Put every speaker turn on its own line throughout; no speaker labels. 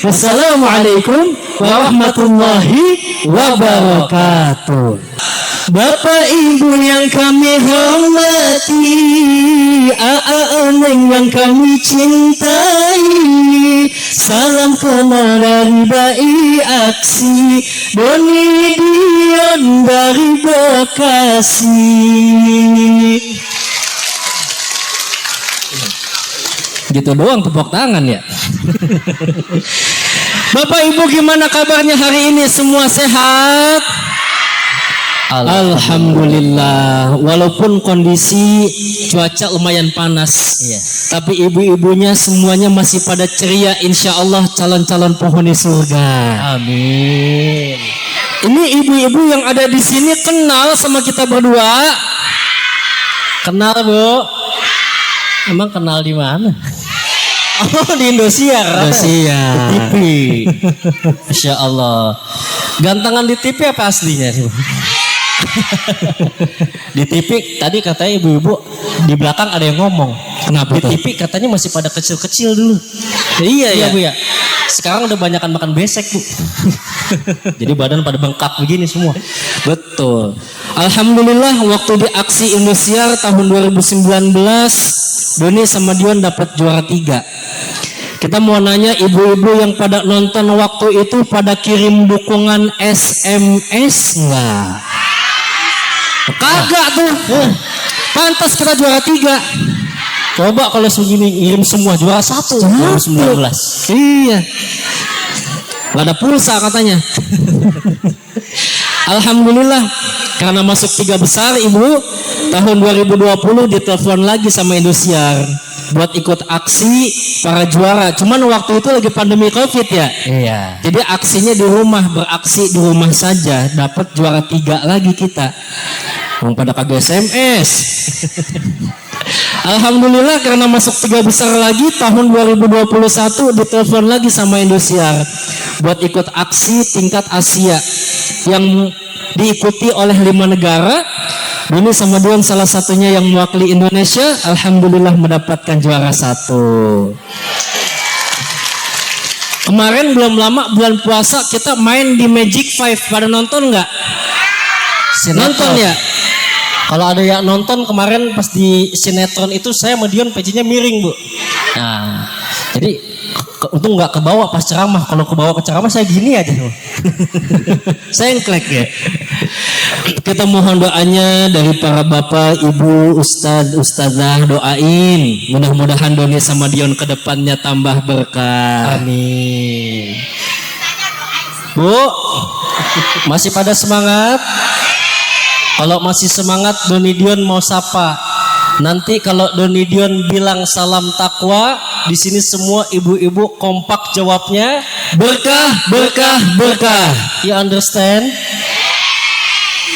Wassalamualaikum warahmatullahi wabarakatuh. Bapak Ibu yang kami hormati, Neng yang kami cintai, salam kenal dari Dai Aksi Doni Dion dari Bekasi. Gitu doang tepuk tangan ya. Bapak Ibu gimana kabarnya hari ini? Semua sehat? Alhamdulillah. Walaupun kondisi cuaca lumayan panas, tapi ibu-ibunya semuanya masih pada ceria. Insya Allah calon-calon penghuni surga. Amin. Ini ibu-ibu yang ada di sini kenal sama kita berdua? Kenal, Bu? Emang kenal di mana? Oh, di Indosiar. Indosiar. TV. Masya Allah. Gantengan di TV apa aslinya? Di TV tadi katanya ibu-ibu di belakang ada yang ngomong. Kenapa di TV katanya masih pada kecil-kecil dulu. Iya ya Bu ya. Sekarang udah banyakan makan besek Bu. Jadi badan pada bengkak begini semua. Betul. Alhamdulillah waktu di aksi Indosiar tahun 2019 Doni sama Dion dapat juara 3. Kita mau nanya ibu-ibu yang pada nonton waktu itu pada kirim dukungan SMS nggak? Kagak tuh. Pantas kita juara 3. Coba kalau segini ngirim semua juara 1 2019. Iya. Gak ada pulsa katanya. Alhamdulillah karena masuk 3 besar ibu, tahun 2020 ditelepon lagi sama Indosiar buat ikut aksi para juara. Cuman waktu itu lagi pandemi COVID ya. Iya. Jadi aksinya di rumah, beraksi di rumah saja. Dapat juara 3 lagi kita. Mau pada kagak SMS. Alhamdulillah karena masuk 3 besar lagi tahun 2021 ditelepon lagi sama Indosiar buat ikut aksi tingkat Asia yang diikuti oleh 5 negara. Doni sama Dion salah satunya yang mewakili Indonesia. Alhamdulillah mendapatkan juara 1. Kemarin belum lama bulan puasa kita main di Magic 5. Pada nonton nggak? Nonton ya? Kalau ada yang nonton kemarin pas di sinetron itu saya sama Dion pecinya miring Bu. Nah, jadi untung nggak ke bawah pas ceramah. Kalau ke bawah ke ceramah saya gini aja. Saya ngklek ya. Kita mohon doanya dari para bapak, ibu, ustadz, ustazah, doain. Mudah-mudahan Doni sama Dion ke depannya tambah berkah. Amin. Bu, masih pada semangat? Kalau masih semangat Doni Dion mau sapa. Nanti kalau Doni Dion bilang salam takwa, di sini semua ibu-ibu kompak jawabnya berkah, berkah, berkah. You understand?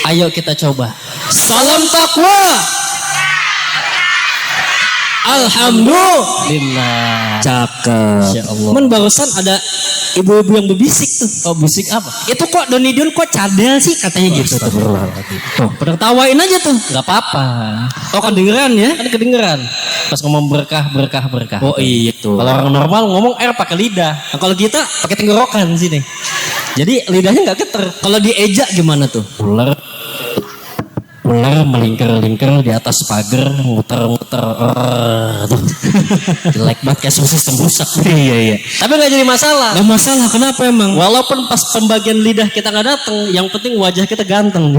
Ayo kita coba. Salam takwa. Alhamdulillah. Cakep. Insya Allah. Men barusan ada ibu-ibu yang berbisik tuh. Oh, bisik apa? Itu kok Doni Dion kok cadel sih katanya gitu. Tuh, pada tawain aja tuh. Gak apa-apa. Oh, kedengeran ya? Kan kedengeran. Pas ngomong berkah, berkah, berkah. Oh iya tuh. Kalau orang normal ngomong air pakai lidah. Nah, kalau kita pakai tenggorokan sini. Jadi lidahnya nggak geter. Kalau dieja gimana tuh? Ular melingkar-lingkar di atas pagar, muter-muter. Jelek banget kayak sistem rusak. Iya. Tapi nggak jadi masalah. Nggak masalah. Kenapa emang? Walaupun pas pembagian lidah kita nggak datang, yang penting wajah kita ganteng.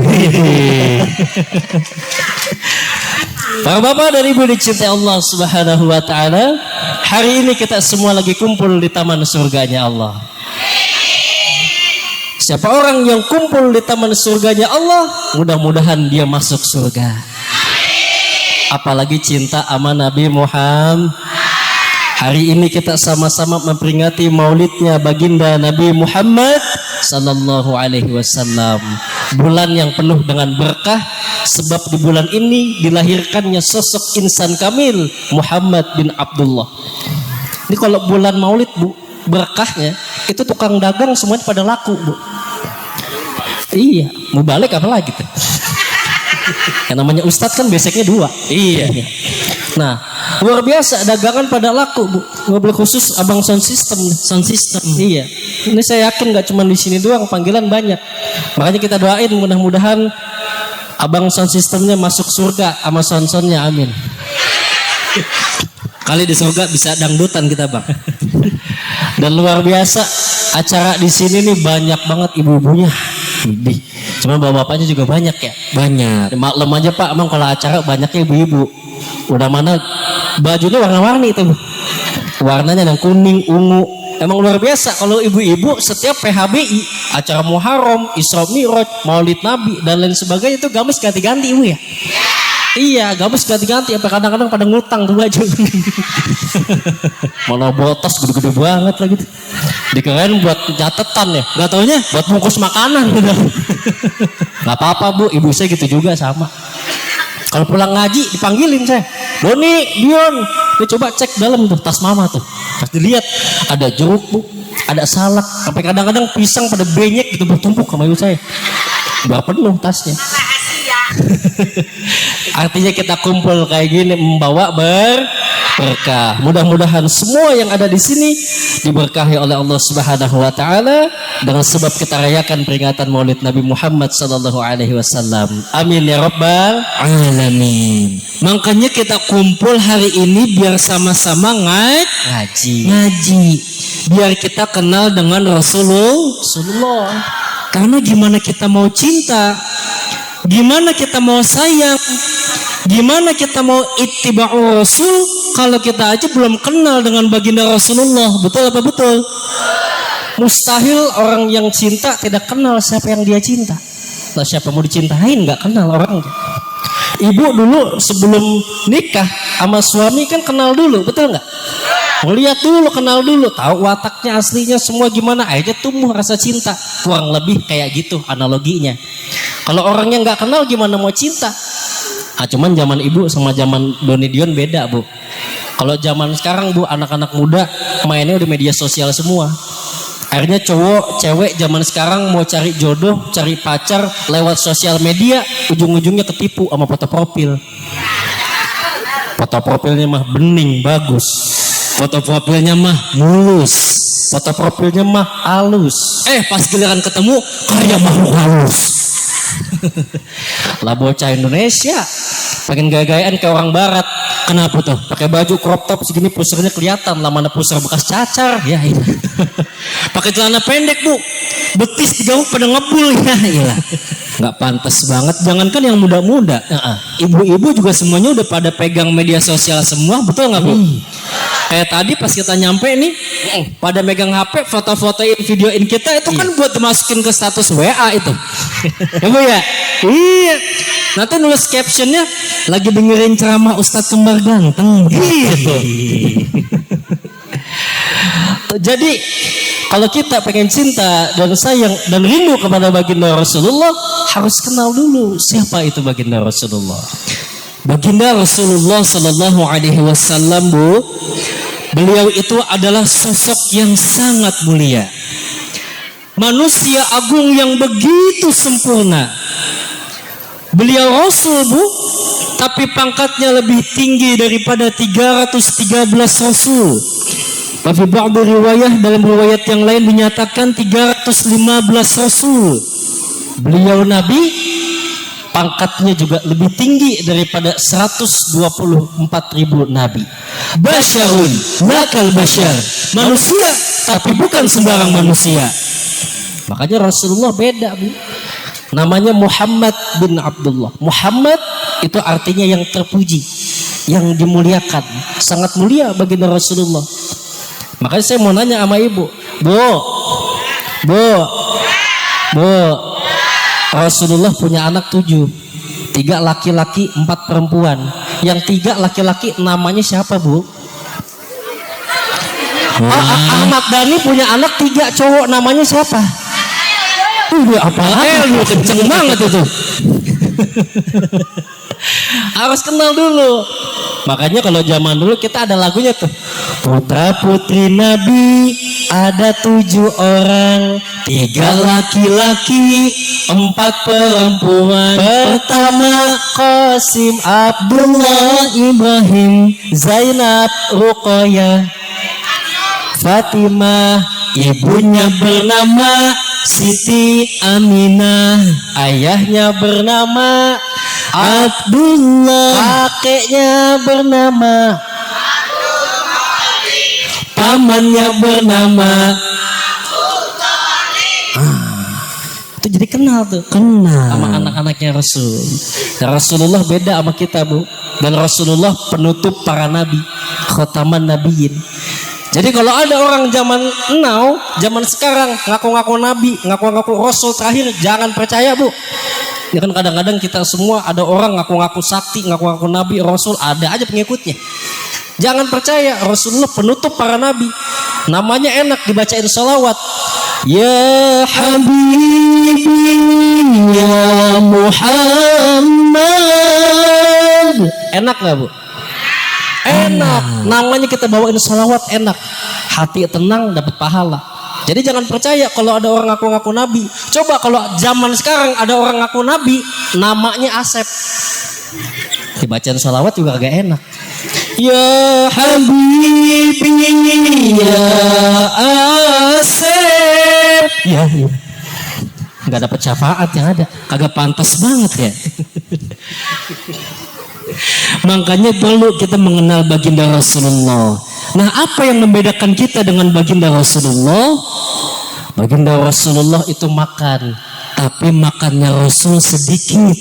Para bapak dan ibu dicintai Allah Subhanahu wa taala, hari ini kita semua lagi kumpul di taman surganya Allah. Siapa orang yang kumpul di taman surganya Allah, mudah-mudahan dia masuk surga. Apalagi cinta sama Nabi Muhammad. Hari ini kita sama-sama memperingati maulidnya baginda Nabi Muhammad sallallahu alaihi wasallam. Bulan yang penuh dengan berkah, sebab di bulan ini dilahirkannya sosok insan kamil Muhammad bin Abdullah. Ini kalau bulan maulid Bu, berkahnya itu tukang dagang semuanya pada laku Bu. Iya, mau balik apa lagi tuh? Yang namanya ustadz kan beseknya 2. Iya. Nah, Luar biasa, dagangan pada laku, Bu. Mobil khusus Abang Sound System.
Sound system.
Iya. Ini saya yakin nggak cuma di sini doang, panggilan banyak. Makanya kita doain mudah-mudahan Abang Sound Systemnya masuk surga sama sound-soundnya, amin.
Kali di surga bisa dangdutan kita, Bang.
Dan luar biasa acara di sini nih banyak banget ibu-ibunya. Widih. Cuma bapak-bapaknya juga banyak ya.
Banyak.
Maklum aja Pak, emang kalau acara banyaknya ibu-ibu. Udah mana bajunya warna-warni itu. Warnanya yang kuning, ungu. Emang luar biasa kalau ibu-ibu setiap PHBI, acara Muharram, Isra Mi'raj, Maulid Nabi dan lain sebagainya itu gamis ganti-ganti Ibu ya. Iya, gamis ganti-ganti. Sampai kadang-kadang pada ngutang tuh baju. Mana botos gede-gede banget lagi. Dikirain buat catatan ya. Gak taunya buat bungkus makanan. Gak apa-apa Bu, ibu saya gitu juga sama. Kalau pulang ngaji dipanggilin saya. Doni, Dion, dia coba cek dalam tuh tas mama tuh. Pas dilihat ada jeruk Bu, ada salak. Sampai kadang-kadang pisang pada benyek gitu bertumpuk sama ibu saya. Udah penuh tasnya. Artinya kita kumpul kayak gini membawa berkah. Mudah-mudahan semua yang ada di sini diberkahi oleh Allah Subhanahu wa taala dengan sebab kita rayakan peringatan Maulid Nabi Muhammad sallallahu alaihi wasallam. Amin ya rabbal
Alamin. Makanya kita kumpul hari ini biar sama-sama
ngaji.
Biar kita kenal dengan Rasulullah. Karena gimana kita mau cinta, gimana kita mau sayang, gimana kita mau ittiba'u Rasul kalau kita aja belum kenal dengan baginda Rasulullah. Betul apa betul? Mustahil orang yang cinta tidak kenal siapa yang dia cinta. Lah siapa mau dicintain nggak kenal orang. Ibu dulu sebelum nikah sama suami kan kenal dulu, betul nggak? Lihat dulu, kenal dulu, tahu wataknya aslinya semua gimana, akhirnya tumbuh rasa cinta. Kurang lebih kayak gitu analoginya. Kalau orangnya nggak kenal gimana mau cinta? Cuman zaman ibu sama zaman Doni Dion beda Bu. Kalau zaman sekarang Bu, anak-anak muda mainnya udah media sosial semua. Akhirnya cowok, cewek zaman sekarang mau cari jodoh, cari pacar lewat sosial media, ujung-ujungnya ketipu sama foto profil. Foto profilnya mah bening, bagus. Foto profilnya mah mulus. Foto profilnya mah halus. Pas giliran ketemu kayak makhluk halus. Lah bocah Indonesia pengen gaya-gayaan kayak orang barat. Kenapa tuh? Pakai baju crop top segini pusernya kelihatan, lah mana puser bekas cacar. Ya iya. Pakai celana pendek Bu, betis digauk pada ngebul. Ya iya. Nggak pantas banget. Jangankan yang muda-muda, ibu-ibu juga semuanya udah pada pegang media sosial semua, betul nggak Bu? Kayak tadi pas kita nyampe nih, pada megang HP, foto-fotoin, videoin kita itu kan buat dimasukin ke status WA itu. Ya Bu ya? Iya. Nanti nulis captionnya lagi dengerin ceramah Ustadz Kembar Ganteng. Gitu. Jadi kalau kita pengen cinta dan sayang dan rindu kepada baginda Rasulullah, harus kenal dulu siapa itu baginda Rasulullah. Baginda Rasulullah Sallallahu Alaihi Wasallam Bu, beliau itu adalah sosok yang sangat mulia, manusia agung yang begitu sempurna. Beliau Rasul Bu, tapi pangkatnya lebih tinggi daripada 313 Rasul. Tapi ba'du riwayah, dalam riwayat yang lain dinyatakan 315 Rasul. Beliau Nabi, pangkatnya juga lebih tinggi daripada 124.000 Nabi. Basyarun nakal basyar, manusia tapi bukan sembarang manusia. Makanya Rasulullah beda Bu. Namanya Muhammad bin Abdullah. Muhammad itu artinya yang terpuji, yang dimuliakan. Sangat mulia baginda Rasulullah. Makanya saya mau nanya sama ibu, Bu, Rasulullah punya anak 7, 3 laki-laki, 4 perempuan. Yang 3 laki-laki namanya siapa Bu? Ahmad Dhani punya anak 3 cowok, namanya siapa? Apa kenceng banget itu. Harus kenal dulu. Makanya kalau zaman dulu kita ada lagunya tuh, putra putri Nabi ada 7 orang, 3 laki-laki, 4 perempuan. Pertama Qasim, Abdullah, Ibrahim, Zainab, Ruqayyah, Fatimah. Ibunya bernama Siti Aminah, ayahnya bernama Abdullah, kakeknya bernama, pamannya bernama. Itu jadi kenal tuh, kenal sama anak-anaknya Rasul. Dan Rasulullah beda sama kita, Bu. Dan Rasulullah penutup para nabi, khataman nabiyyin. Jadi kalau ada orang zaman now, zaman sekarang ngaku-ngaku nabi, ngaku-ngaku rasul terakhir, jangan percaya, Bu. Ya kan kadang-kadang kita semua ada orang ngaku-ngaku sakti, ngaku-ngaku nabi, rasul, ada aja pengikutnya. Jangan percaya, Rasulullah penutup para nabi. Namanya enak dibacain sholawat. Ya Habibi ya Muhammad. Enak gak, Bu? Enak. Namanya kita bawain sholawat enak. Hati tenang, dapat pahala. Jadi jangan percaya kalau ada orang ngaku-ngaku nabi. Coba kalau zaman sekarang ada orang ngaku nabi, namanya Asep. Dibacain sholawat juga agak enak. Ya Habibi ya Asep. Ya. Nggak dapat syafaat yang ada. Kagak pantas banget ya. Makanya perlu kita mengenal baginda Rasulullah. Nah, apa yang membedakan kita dengan baginda Rasulullah? Baginda Rasulullah itu makan, tapi makannya Rasul sedikit.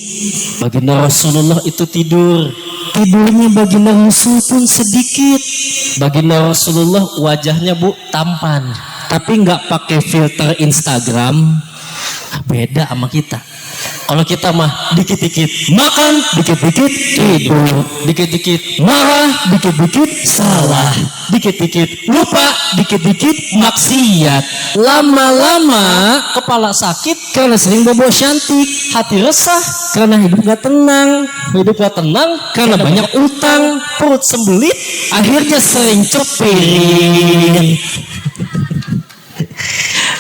Baginda Rasulullah itu tidur, tidurnya baginda Rasul pun sedikit. Baginda Rasulullah wajahnya, Bu, tampan, tapi nggak pakai filter Instagram. Beda sama kita. Kalau kita mah dikit-dikit makan, dikit-dikit tidur, dikit-dikit marah, dikit-dikit salah, dikit-dikit lupa, dikit-dikit maksiat. Lama-lama kepala sakit karena sering bobo cantik, hati resah karena hidup gak tenang, karena banyak utang, perut sembelit, akhirnya sering cepirin.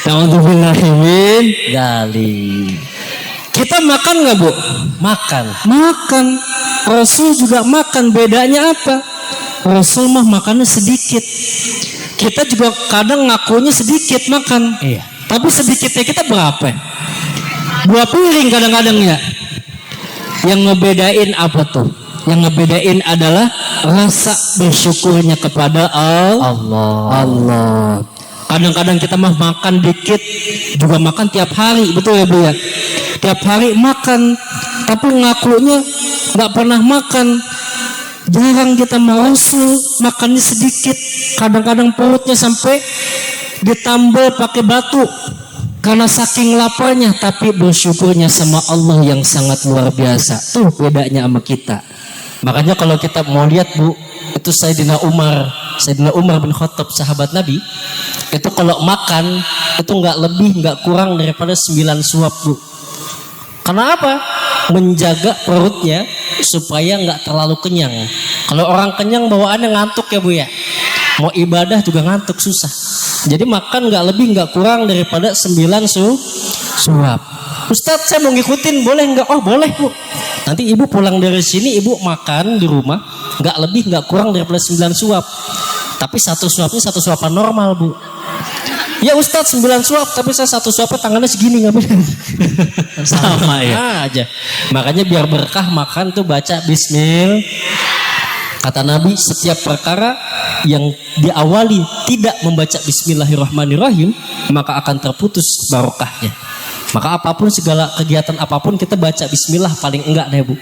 Alhamdulillahirrahmanirrahim. Gali. Kita makan nggak, Bu? Makan. Rasul juga makan. Bedanya apa? Rasul mah makannya sedikit. Kita juga kadang ngakunya sedikit makan. Iya. Tapi sedikitnya kita berapa? 2 piring kadang-kadang ya. Yang ngebedain apa tuh? Yang ngebedain adalah rasa bersyukurnya kepada Allah. Kadang-kadang kita mah makan dikit, juga makan tiap hari, betul ya, Bu ya? Tiap hari makan, tapi ngakunya nggak pernah makan. Jarang kita mau Rasul, makannya sedikit. Kadang-kadang perutnya sampai ditambal pakai batu karena saking laparnya, tapi bersyukurnya sama Allah yang sangat luar biasa. Tuh bedanya sama kita. Makanya kalau kita mau lihat, Bu, itu Sayyidina Umar bin Khattab, sahabat Nabi, itu kalau makan itu nggak lebih nggak kurang daripada 9 suap, Bu. Kenapa? Menjaga perutnya supaya nggak terlalu kenyang. Kalau orang kenyang bawaannya ngantuk ya, Bu ya. Mau ibadah juga ngantuk, susah. Jadi makan nggak lebih nggak kurang daripada 9 suap. Ustadz, saya mau ngikutin, boleh nggak? Oh boleh, Bu. Nanti ibu pulang dari sini, ibu makan di rumah nggak lebih nggak kurang daripada 9 suap. Tapi 1 suapnya 1 suapan normal, Bu. Ya Ustadz 9 suap, tapi saya 1 suapnya tangannya segini, nggak bisa. Sama ya aja. Makanya biar berkah makan tuh baca Bismillah. Kata Nabi, setiap perkara yang diawali tidak membaca Bismillahirrahmanirrahim, maka akan terputus barokahnya. Maka apapun, segala kegiatan apapun kita baca Bismillah paling enggak deh, Bu.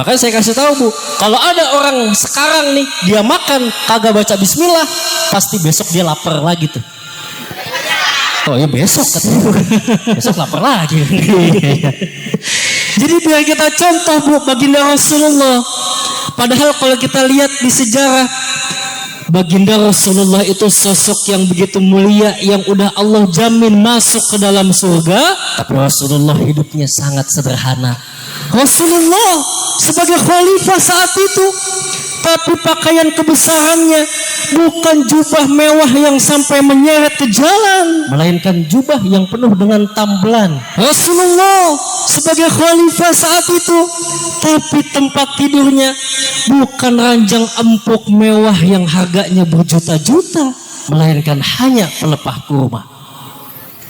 Makanya saya kasih tahu, Bu, kalau ada orang sekarang nih dia makan kagak baca Bismillah, pasti besok dia lapar lagi tuh. Oh ya besok katanya. Besok lapar lagi. Jadi biar kita contoh, Bu, baginda Rasulullah. Padahal kalau kita lihat di sejarah, baginda Rasulullah itu sosok yang begitu mulia, yang udah Allah jamin masuk ke dalam surga. Tapi Rasulullah hidupnya sangat sederhana. Rasulullah sebagai khalifah saat itu
Tapi pakaian kebesarannya bukan jubah mewah yang sampai menyeret ke jalan,
melainkan jubah yang penuh dengan tambelan.
Rasulullah sebagai khalifah saat itu, tapi tempat tidurnya bukan ranjang empuk mewah yang harganya berjuta-juta,
melainkan hanya pelepah kurma.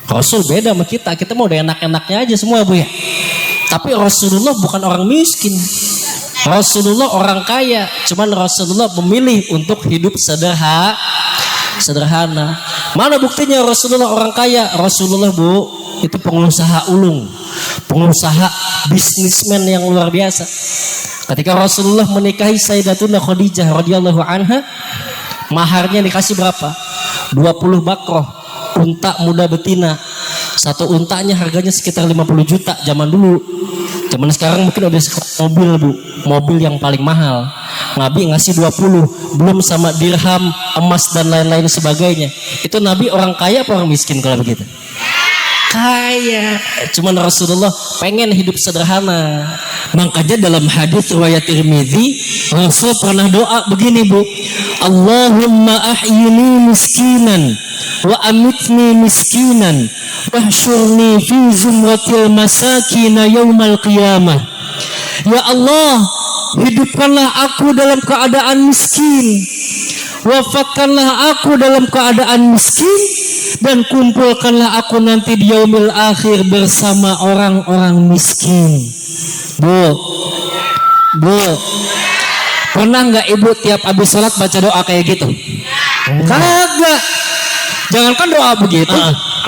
Rasul beda sama kita. Kita mau udah enak-enaknya aja semua, Bu ya. Tapi Rasulullah bukan orang miskin. Rasulullah orang kaya. Cuman Rasulullah memilih untuk hidup sederhana. Mana buktinya Rasulullah orang kaya? Rasulullah, Bu, itu pengusaha ulung, pengusaha bisnismen yang luar biasa. Ketika Rasulullah menikahi Sayyidatuna Khadijah radhiyallahu anha, maharnya dikasih berapa? 20 bakroh, unta muda betina. Satu untanya harganya sekitar 50 juta zaman dulu. Zaman sekarang mungkin udah mobil, Bu, mobil yang paling mahal. Nabi ngasih 20, belum sama dirham, emas dan lain-lain sebagainya. Itu Nabi orang kaya apa orang miskin kalau begitu? Kaya. Cuman Rasulullah pengen hidup sederhana.
Makanya dalam hadis riwayat Tirmidzi, Rasul pernah doa begini, Bu, Allahumma ahyini miskinan wa amitni miskinan wahsyurni fi zumratil masakin yaumal qiyamah. Ya Allah, hidupkanlah aku dalam keadaan miskin, wafatkanlah aku dalam keadaan miskin, dan kumpulkanlah aku nanti di yaumil akhir bersama orang-orang miskin. Bu, pernah nggak ibu tiap habis sholat baca doa kayak gitu? Kagak. Jangankan doa begitu,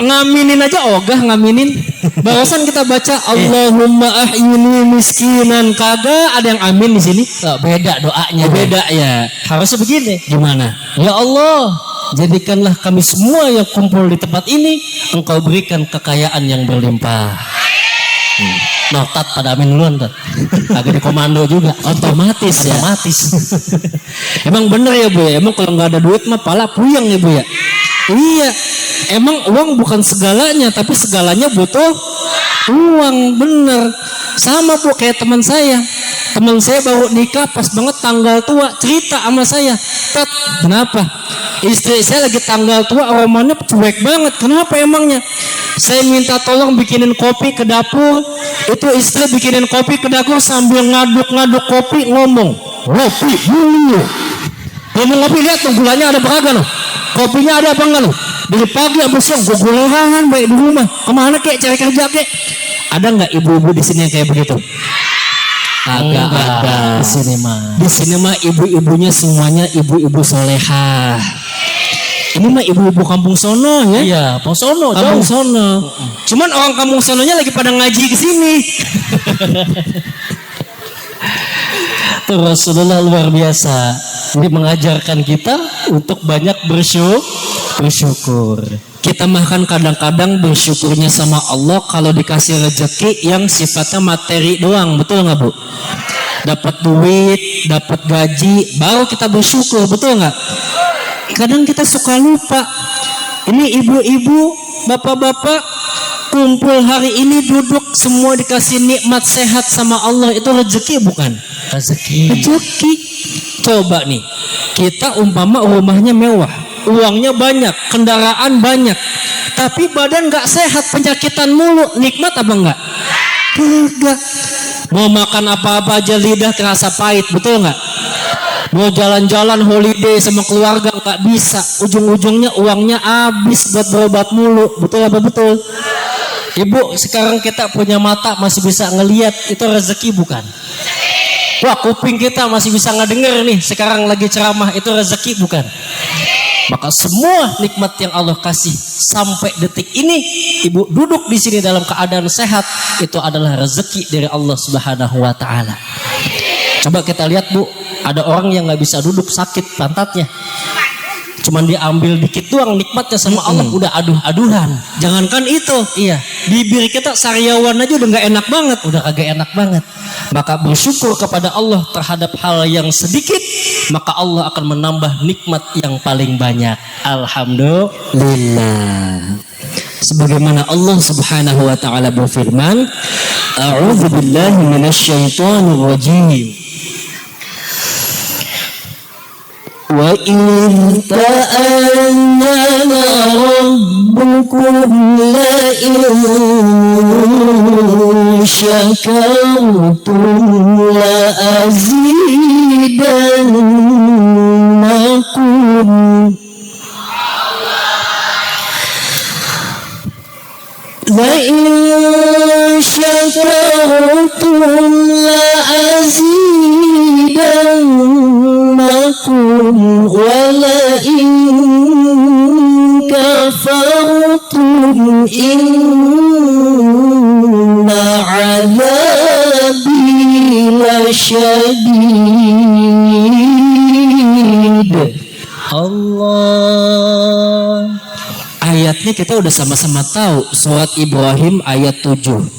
ngaminin aja ogah ngaminin. Barusan kita baca Allahumma ahyini miskinan, kagak ada yang amin di sini.
Beda doanya.
Beda ya.
Harusnya begini.
Gimana?
Ya Allah, jadikanlah kami semua yang kumpul di tempat ini, Engkau berikan kekayaan yang berlimpah. Notat pada amin duluan, Tat. Agak di komando juga.
Otomatis. Emang bener ya, Bu ya? Emang kalau nggak ada duit mah pala puyeng ya, Bu ya? Iya, emang uang bukan segalanya, tapi segalanya butuh uang, bener. Sama, Bu, kayak teman saya baru nikah pas banget tanggal tua, cerita sama saya, Tat, kenapa? Istri saya lagi tanggal tua, aromanya cuek banget, kenapa emangnya? Saya minta tolong bikinin kopi ke dapur, itu istri bikinin kopi ke dapur sambil ngaduk-ngaduk kopi, ngomong ngopi, lihat tuh gulanya ada beragam loh, kopinya ada apa enggak loh, dari pagi sampai siang gue gulehan baik di rumah, kemana kek cari kerja kek? Ada nggak ibu-ibu di sini yang kayak begitu? Agak ada di sini mah. Di sini mah ibu-ibunya semuanya ibu-ibu solehah. Ini mah ibu-ibu kampung sono ya?
Iya, kampung sono.
Kampung sono. Cuman orang kampung sononya lagi pada ngaji ke sini.
Tuh Rasulullah luar biasa. Ini mengajarkan kita untuk banyak bersyukur.
Kita makan kadang-kadang bersyukurnya sama Allah kalau dikasih rezeki yang sifatnya materi doang, betul nggak, Bu? Dapat duit, dapat gaji, baru kita bersyukur, betul nggak? Kadang kita suka lupa. Ini ibu-ibu, bapak-bapak kumpul hari ini duduk semua dikasih nikmat sehat sama Allah, itu rezeki bukan?
Rezeki.
Coba nih, kita umpama rumahnya mewah, uangnya banyak, kendaraan banyak, tapi badan gak sehat, penyakitan mulu, nikmat apa enggak? Enggak. Mau makan apa-apa aja lidah terasa pahit, betul nggak? Mau jalan-jalan holiday sama keluarga nggak bisa, ujung-ujungnya uangnya habis buat berobat mulu, betul apa betul?
Ibu, sekarang kita punya mata masih bisa ngelihat, itu rezeki bukan? Wah, kuping kita masih bisa ngedenger nih, sekarang lagi ceramah, itu rezeki bukan? Maka semua nikmat yang Allah kasih sampai detik ini, ibu duduk di sini dalam keadaan sehat, itu adalah rezeki dari Allah Subhanahu wa taala. Coba kita lihat, Bu, ada orang yang nggak bisa duduk, sakit pantatnya. Cuman diambil dikit doang nikmatnya sama Allah, udah aduh-aduhan.
Jangankan itu,
iya,
bibir kita sariawan aja udah nggak enak banget,
udah kagak enak banget. Maka bersyukur kepada Allah terhadap hal yang sedikit, maka Allah akan menambah nikmat yang paling banyak. Alhamdulillah.
Sebagaimana Allah Subhanahu wa taala berfirman, A'udzubillahi minasyaitonir rajim.
وإذ تأذن ربكم لئن شكرتم لأزيدنكم لئن شكرتم لأزيدنكم ولئن كفرتم إن عذابي لشديد. Allah. Ayatnya kita udah sama-sama tahu, surat Ibrahim ayat 7.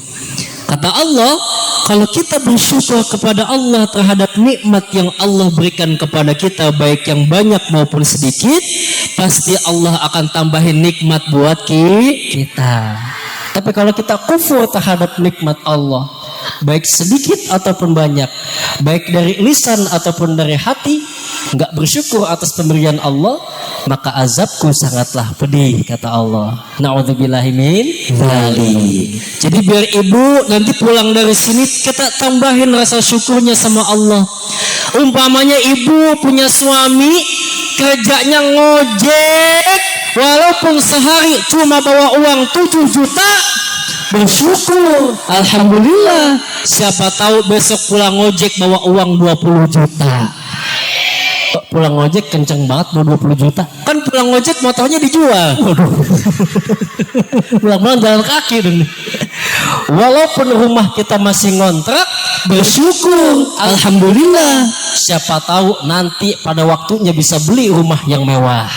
Kata Allah, kalau kita bersyukur kepada Allah terhadap nikmat yang Allah berikan kepada kita, baik yang banyak maupun sedikit, pasti Allah akan tambahin nikmat buat kita. Tapi kalau kita kufur terhadap nikmat Allah, baik sedikit ataupun banyak, baik dari lisan ataupun dari hati, nggak bersyukur atas pemberian Allah, maka azabku sangatlah pedih, kata Allah. Na'udzubillahi min dzalik. Jadi biar ibu nanti pulang dari sini kita tambahin rasa syukurnya sama Allah. Umpamanya ibu punya suami kerjanya ngojek, walaupun sehari cuma bawa uang 7 juta, bersyukur, alhamdulillah. Siapa tahu besok pulang ngojek bawa uang 20 juta. Pulang ngojek kenceng banget mau 20 juta. Kan pulang ngojek motornya dijual. Pulang-pulang jalan kaki dong. Walaupun rumah kita masih ngontrak, bersyukur, alhamdulillah. Siapa tahu nanti pada waktunya bisa beli rumah yang mewah.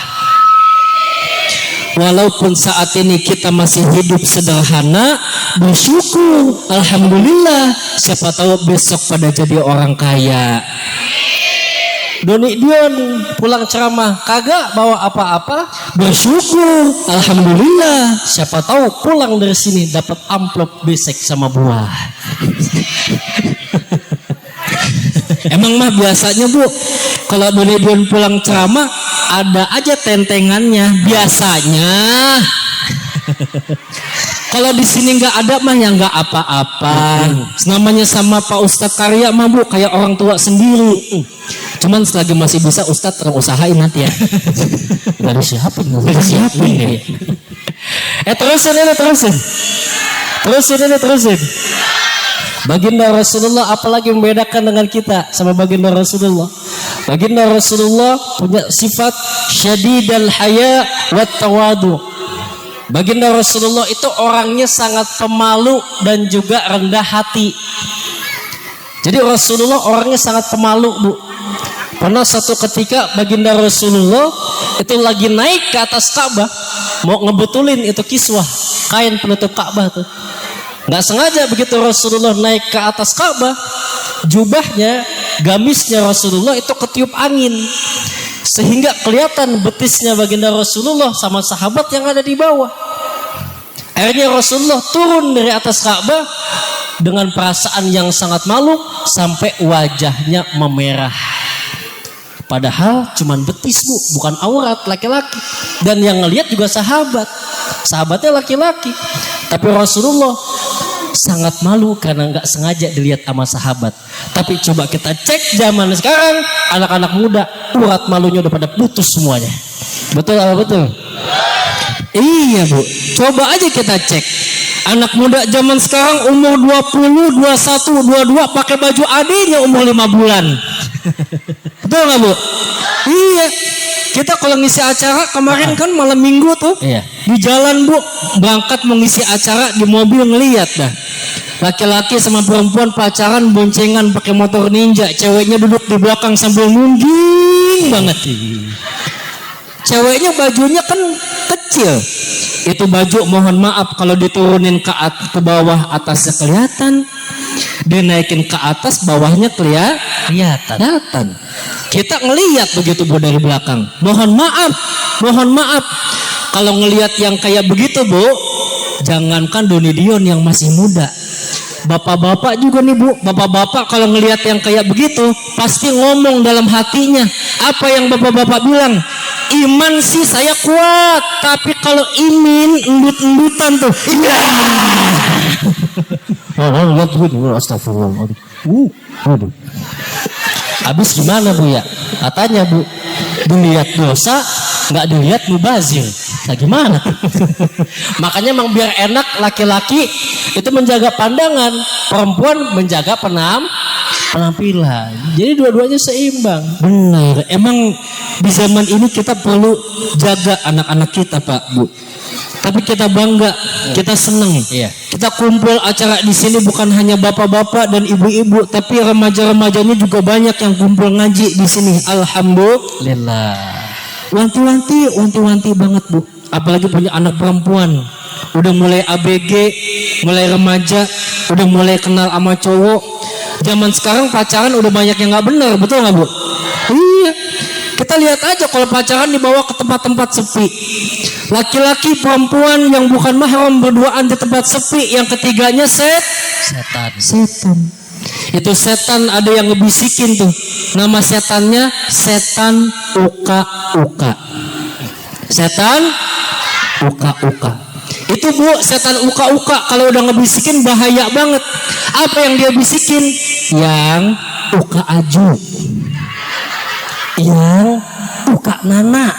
Walaupun saat ini kita masih hidup sederhana, bersyukur, alhamdulillah. Siapa tahu besok pada jadi orang kaya. Doni Dion pulang ceramah kagak bawa apa-apa, bersyukur, alhamdulillah. Siapa tahu pulang dari sini dapat amplop besek sama buah. Emang mah biasanya bu, kalau Doni Dion pulang ceramah ada aja tentengannya biasanya. Kalau di sini nggak ada mah ya nggak apa-apa. Namanya sama Pak Ustadz Karya mah bu kayak orang tua sendiri. Cuman selagi masih bisa Ustadz terus usahain nanti ya. Gak ada siapin, gak ada siapin ya. Terusin. Baginda Rasulullah apalagi membedakan dengan kita sama baginda Rasulullah. Baginda Rasulullah punya sifat syadidal haya wat tawadu. Baginda Rasulullah itu orangnya sangat pemalu dan juga rendah hati. Jadi Rasulullah orangnya sangat pemalu bu. Pernah satu ketika baginda Rasulullah itu lagi naik ke atas Ka'bah, mau ngebetulin itu kiswah, kain penutup Ka'bah tuh. Nggak sengaja begitu Rasulullah naik ke atas Ka'bah, jubahnya, gamisnya Rasulullah itu ketiup angin, sehingga kelihatan betisnya baginda Rasulullah sama sahabat yang ada di bawah. Akhirnya Rasulullah turun dari atas Ka'bah dengan perasaan yang sangat malu sampai wajahnya memerah. Padahal cuman betis bu, bukan aurat laki-laki. Dan yang ngelihat juga sahabatnya laki-laki. Tapi Rasulullah sangat malu karena nggak sengaja dilihat sama sahabat. Tapi coba kita cek zaman sekarang, anak-anak muda urat malunya udah pada putus semuanya. Betul apa betul? Iya bu, coba aja kita cek. Anak muda zaman sekarang umur 20, 21, 22 pakai baju adiknya umur 5 bulan. Betul nggak bu? Iya. Kita kalau ngisi acara kemarin kan malam minggu tuh, iya. Di jalan bu, berangkat mengisi acara di mobil ngeliat dah. Laki-laki sama perempuan pacaran boncengan pakai motor ninja, ceweknya duduk di belakang sambil nungging banget. Ceweknya bajunya kan kecil. Itu baju mohon maaf kalau diturunin ke bawah atasnya kelihatan, dinaikin ke atas bawahnya kelihatan. Kita ngelihat begitu bu dari belakang. Mohon maaf kalau ngelihat yang kayak begitu bu, jangankan Doni Dion yang masih muda,
Bapak-bapak juga nih Bu, bapak-bapak kalau ngelihat yang kayak begitu pasti ngomong dalam hatinya. Apa yang bapak-bapak bilang? Iman sih saya kuat, tapi kalau imin endut-endutan tuh.
Astagfirullah. Aduh. Habis gimana Bu ya? Katanya Bu, dilihat dosa, nggak dilihat mubazir. Nah gimana? Makanya emang biar enak laki-laki itu menjaga pandangan, perempuan menjaga penampilan. Jadi dua-duanya seimbang.
Benar, emang di zaman ini kita perlu jaga anak-anak kita Pak Bu. Tapi kita bangga, kita seneng.
Iya.
Kita kumpul acara di sini bukan hanya bapak-bapak dan ibu-ibu, tapi remaja-remajanya juga banyak yang kumpul ngaji di sini. Alhamdulillah. Wanti-wanti banget Bu. Apalagi punya anak perempuan. Udah mulai ABG, mulai remaja, udah mulai kenal sama cowok. Zaman sekarang pacaran udah banyak yang nggak benar, betul nggak Bu? Iya. Kita lihat aja kalau pacaran dibawa ke tempat-tempat sepi. Laki-laki perempuan yang bukan mahram berduaan di tempat sepi. Yang ketiganya setan. Itu setan ada yang ngebisikin tuh. Nama setannya setan uka-uka. Setan uka-uka. Itu Bu, setan uka-uka kalau udah ngebisikin bahaya banget. Apa yang dia bisikin? Yang uka aju, yang uka nana,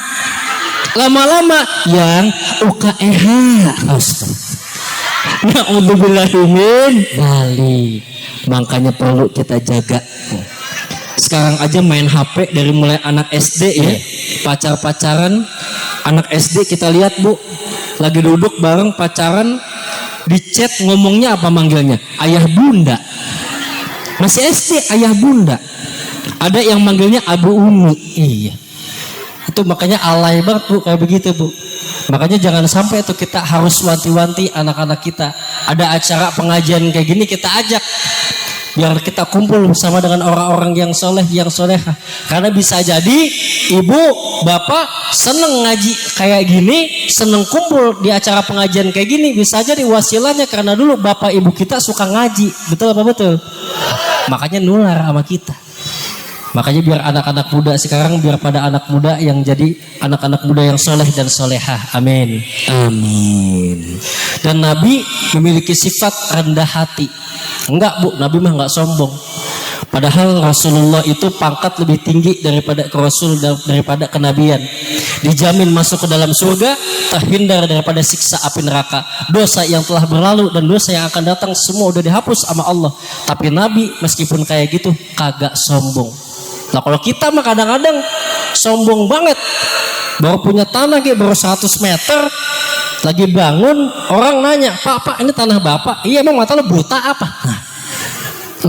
lama-lama yang uka eha. Na'udzubillahimin balik. Makanya perlu kita jaga. Sekarang aja main HP dari mulai anak SD ya, pacar-pacaran anak SD kita lihat Bu, lagi duduk bareng pacaran, di chat ngomongnya apa manggilnya? Ayah bunda. Masih SD ayah bunda. Ada yang manggilnya Abu Umi. Iya. Itu makanya alay banget Bu kayak begitu Bu. Makanya jangan sampai tuh kita harus wanti-wanti anak-anak kita. Ada acara pengajian kayak gini kita ajak. Biar kita kumpul bersama dengan orang-orang yang soleh, yang solehah. Karena bisa jadi ibu, bapak seneng ngaji kayak gini, seneng kumpul di acara pengajian kayak gini. Bisa jadi wasilahnya karena dulu bapak ibu kita suka ngaji. Betul apa betul? Makanya nular sama kita. Makanya biar anak-anak muda sekarang, biar pada anak muda yang jadi anak-anak muda yang soleh dan solehah. Amin. Amin. Dan Nabi memiliki sifat rendah hati. Enggak Bu, Nabi mah enggak sombong. Padahal Rasulullah itu pangkat lebih tinggi daripada ke Rasul, daripada kenabian. Dijamin masuk ke dalam surga, terhindar daripada siksa api neraka. Dosa yang telah berlalu dan dosa yang akan datang semua udah dihapus sama Allah. Tapi Nabi meskipun kayak gitu kagak sombong. Nah kalau kita mah kadang-kadang sombong banget. Baru punya tanah kayak baru 100 meter, lagi bangun, orang nanya, Pak ini tanah Bapak? Iya, emang mata lo buta apa? Nah,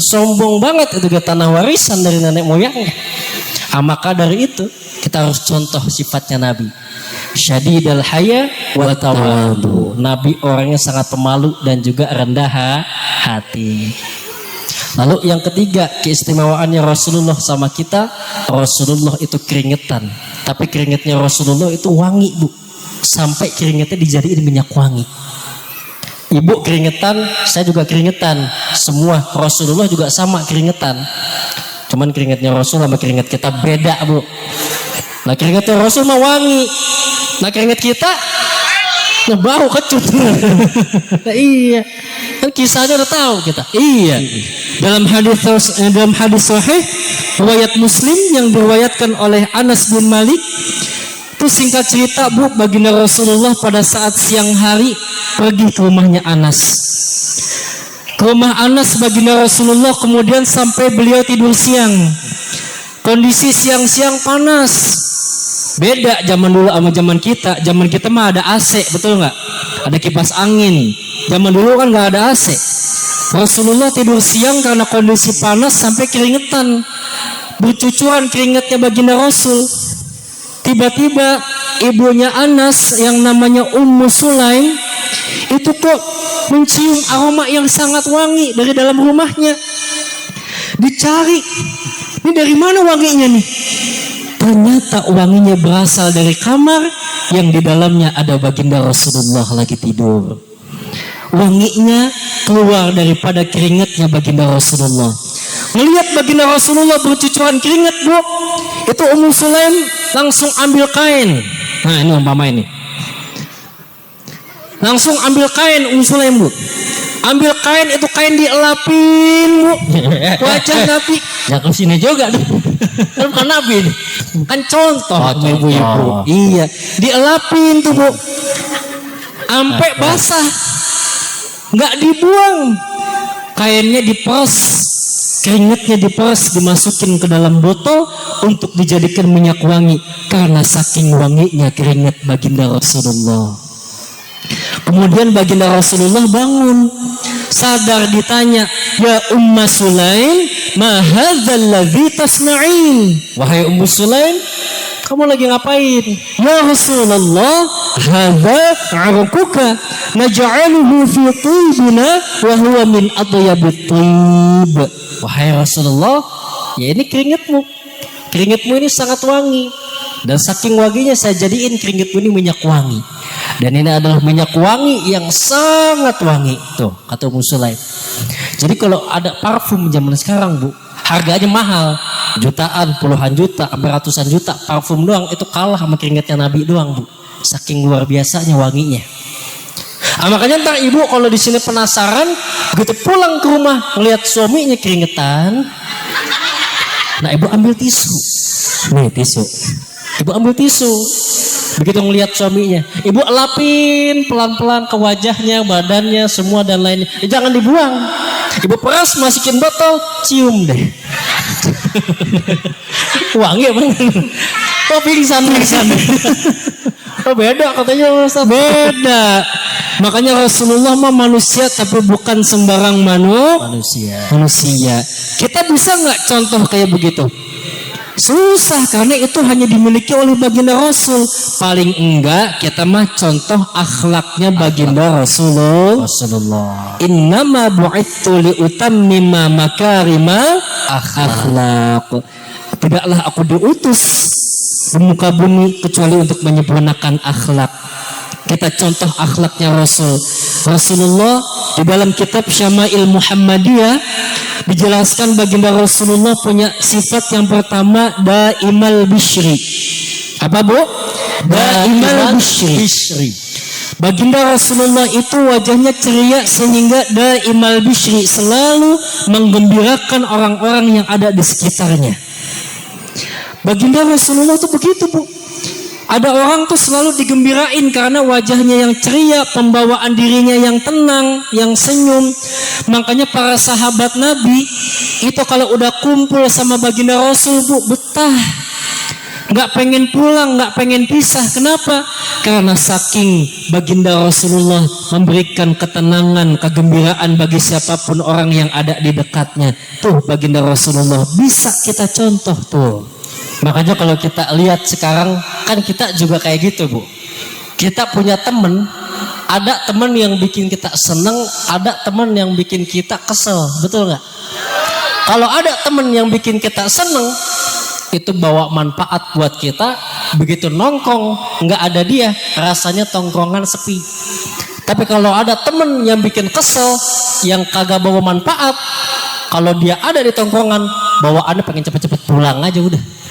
sombong banget itu tanah warisan dari nenek moyangnya. Maka dari itu kita harus contoh sifatnya Nabi. Syadidal haya wa tawadu. Nabi orangnya sangat pemalu dan juga rendah hati. Lalu yang ketiga, keistimewaannya Rasulullah sama kita, Rasulullah itu keringetan. Tapi keringetnya Rasulullah itu wangi Bu. Sampai keringetnya dijadiin minyak wangi. Ibu keringetan, saya juga keringetan. Semua Rasulullah juga sama keringetan. Cuman keringetnya Rasul sama keringet kita beda Bu. Nah keringetnya Rasul mah wangi. Nah keringet kita nah bau kecut. Nah iya. Kan kisahnya udah tahu kita. Iya. Dalam hadis sahih riwayat Muslim yang diriwayatkan oleh Anas bin Malik, itu singkat cerita Bu, baginda Rasulullah pada saat siang hari pergi ke rumahnya Anas. Ke rumah Anas baginda Rasulullah, kemudian sampai beliau tidur siang. Kondisi siang-siang panas. Beda zaman dulu sama zaman kita. Zaman kita mah ada AC, betul nggak? Ada kipas angin. Zaman dulu kan nggak ada AC. Rasulullah tidur siang karena kondisi panas sampai keringetan. Bercucuran keringatnya baginda Rasul. Tiba-tiba ibunya Anas yang namanya Ummu Sulaim itu kok mencium aroma yang sangat wangi dari dalam rumahnya. Dicari, ini dari mana wanginya nih? Ternyata wanginya berasal dari kamar yang di dalamnya ada baginda Rasulullah lagi tidur. Wanginya keluar daripada keringatnya baginda Rasulullah. Melihat baginda Rasulullah bercucuran keringat, Bu, itu Ummu Sulaim langsung ambil kain. Nah, ini umpama ini. Langsung ambil kain Ummu Sulaim, Bu. Ambil kain, itu kain dielapin, Bu. Wajah Nabi.
Ya ke sini juga nih.
Kan bukan Nabi nih. Kan contoh
contoh.
ibu-ibu. Iya, dielapin tuh, Bu. Sampai basah. Nggak dibuang. Kainnya diperas, keringatnya diperas, dimasukin ke dalam botol untuk dijadikan minyak wangi karena saking wanginya keringat baginda Rasulullah. Kemudian baginda Rasulullah bangun, sadar, ditanya, "Ya Umma Sulaim, ma hadzal ladzi tasna'in?" Wahai Ummu Sulaim, kamu lagi ngapain? Ya Rasulullah, hadza 'arquka naj'aluhu fi tibina wa huwa min atyabit tib. Wahai Rasulullah, ya ini keringatmu. Keringatmu ini sangat wangi. Dan saking wanginya saya jadiin keringatmu ini minyak wangi. Dan ini adalah minyak wangi yang sangat wangi. Tuh, kata Ummu Sulaim. Jadi kalau ada parfum zaman sekarang, Bu, harganya mahal. Jutaan, puluhan juta, sampai ratusan juta. Parfum doang itu kalah sama keringatnya Nabi doang, Bu. Saking luar biasanya wanginya. Makanya ntar ibu kalau di sini penasaran, begitu pulang ke rumah ngelihat suaminya keringetan, nah ibu ambil tisu. Nih tisu. Ibu ambil tisu. Begitu ngelihat suaminya, ibu elapin pelan-pelan ke wajahnya, badannya, semua dan lainnya. Jangan dibuang. Ibu peras, masukin botol, cium deh. Wangi apa? Oh pingsan. Oh beda katanya Ustaz. Beda. Makanya Rasulullah mah manusia tapi bukan sembarang manusia. Kita bisa nggak contoh kayak begitu? Susah, karena itu hanya dimiliki oleh baginda Rasul. Paling enggak kita mah contoh akhlaknya baginda Rasulullah. Innama bu'ithu liutammima makarima akhlaq. Tidaklah aku diutus di muka bumi kecuali untuk menyempurnakan akhlak. Kita contoh akhlaknya Rasulullah di dalam kitab Syama'il Muhammadiyah dijelaskan baginda Rasulullah punya sifat yang pertama daimal bishri. Apa, Bu? Daimal bishri. Baginda Rasulullah itu wajahnya ceria sehingga daimal bishri, selalu menggembirakan orang-orang yang ada di sekitarnya. Baginda Rasulullah itu begitu, Bu. Ada orang tuh selalu digembirain karena wajahnya yang ceria, pembawaan dirinya yang tenang, yang senyum. Makanya para sahabat Nabi itu kalau udah kumpul sama baginda Rasul, Bu, betah. Nggak pengen pulang, nggak pengen pisah. Kenapa? Karena saking baginda Rasulullah memberikan ketenangan, kegembiraan bagi siapapun orang yang ada di dekatnya. Tuh baginda Rasulullah bisa kita contoh tuh. Makanya kalau kita lihat sekarang kan kita juga kayak gitu, Bu. Kita punya temen, ada temen yang bikin kita seneng, ada temen yang bikin kita kesel, betul nggak? Kalau ada temen yang bikin kita seneng, itu bawa manfaat buat kita. Begitu nongkrong nggak ada dia, rasanya tongkrongan sepi. Tapi kalau ada temen yang bikin kesel, yang kagak bawa manfaat, kalau dia ada di tongkrongan, bawaannya pengen cepet-cepet pulang aja udah.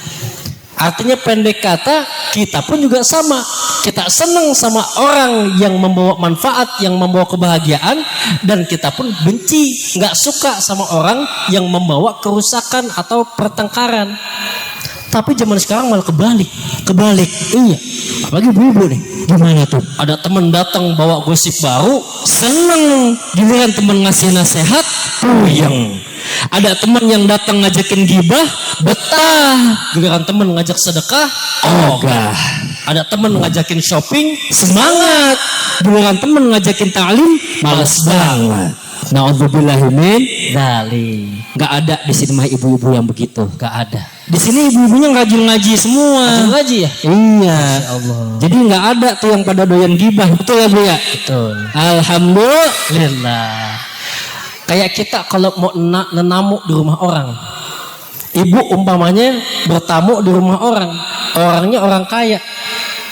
Artinya pendek kata, kita pun juga sama. Kita senang sama orang yang membawa manfaat, yang membawa kebahagiaan, dan kita pun benci, nggak suka sama orang yang membawa kerusakan atau pertengkaran. Tapi zaman sekarang malah kebalik. Iya. Apalagi ibu-ibu nih. Gimana tuh? Ada teman datang bawa gosip baru, seneng. Giliran teman ngasih nasihat, puyeng. Ada teman yang datang ngajakin gibah, betah. Giliran teman ngajak sedekah, ogah. Ada teman ngajakin shopping, semangat. Giliran teman ngajakin ta'lim, males banget. Na'udzubillahi min dzalik. Enggak ada di sini mah ibu-ibu yang begitu, enggak ada. Di sini ibu-ibunya rajin ngaji semua. Rajin ngaji ya? Iya. Allah. Jadi enggak ada tuh yang pada doyan gibah, betul ya, Bu ya? Betul. Alhamdulillah. Kayak kita kalau mau nenamu di rumah orang, ibu umpamanya bertamu di rumah orang, orangnya orang kaya,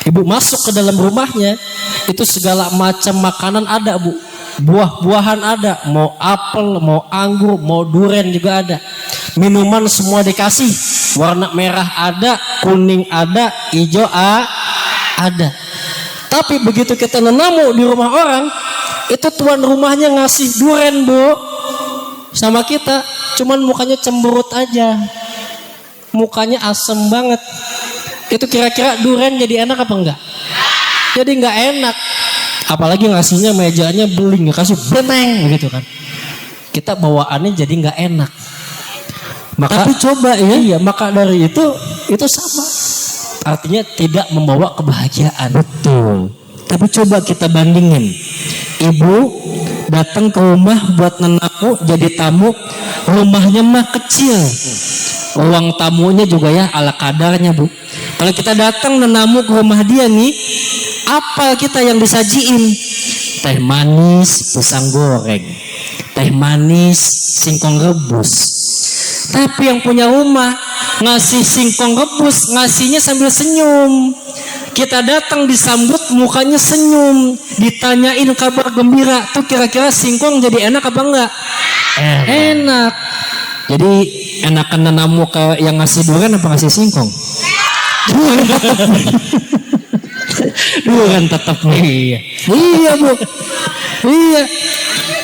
ibu masuk ke dalam rumahnya, itu segala macam makanan ada, Bu.
Buah-buahan ada, mau apel, mau anggur, mau durian juga ada. Minuman semua dikasih. Warna merah ada, kuning ada, hijau ada. Tapi begitu kita nenamu di rumah orang, itu tuan rumahnya ngasih durian, Bu, sama kita, cuman mukanya cemberut aja. Mukanya asem banget. Itu kira-kira durian jadi enak apa enggak? Jadi enggak enak. Apalagi ngasihnya mejanya beling, kasih beneng begitu kan. Kita bawaannya jadi nggak enak. Tapi coba ya, iya, maka dari itu sama. Artinya tidak membawa kebahagiaan. Betul. Tapi coba kita bandingin. Ibu datang ke rumah buat nenamu jadi tamu, rumahnya mah kecil. Ruang tamunya juga ya ala kadarnya, Bu. Kalau kita datang nenamu ke rumah dia nih, apa kita yang disajiin? Teh manis, pisang goreng, teh manis, singkong rebus. Tapi yang punya rumah ngasih singkong rebus, ngasihnya sambil senyum. Kita datang disambut mukanya senyum, ditanyain kabar gembira. Tuh kira-kira singkong jadi enak apa enggak? Enak. Jadi enakan nenamu ke yang ngasih durian apa ngasih singkong? Durian tetap. Iya. Iya, Bu. Iya.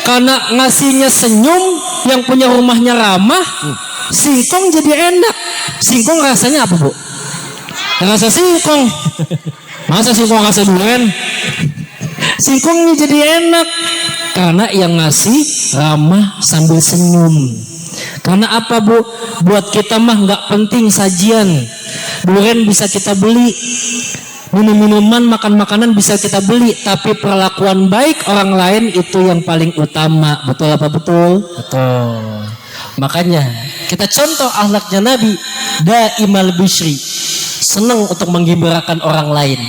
Karena ngasihnya senyum, yang punya rumahnya ramah, singkong jadi enak. Singkong rasanya apa, Bu? Rasa singkong. Masa singkong rasa durian? Singkongnya jadi enak karena yang ngasih ramah sambil senyum. Karena apa, Bu? Buat kita mah nggak penting sajian. Durian bisa kita beli, minum-minuman, makan-makanan bisa kita beli, tapi perlakuan baik orang lain itu yang paling utama. Betul apa betul? Betul. Makanya kita contoh akhlaknya Nabi, daimal bishri, senang untuk menggembirakan orang lain.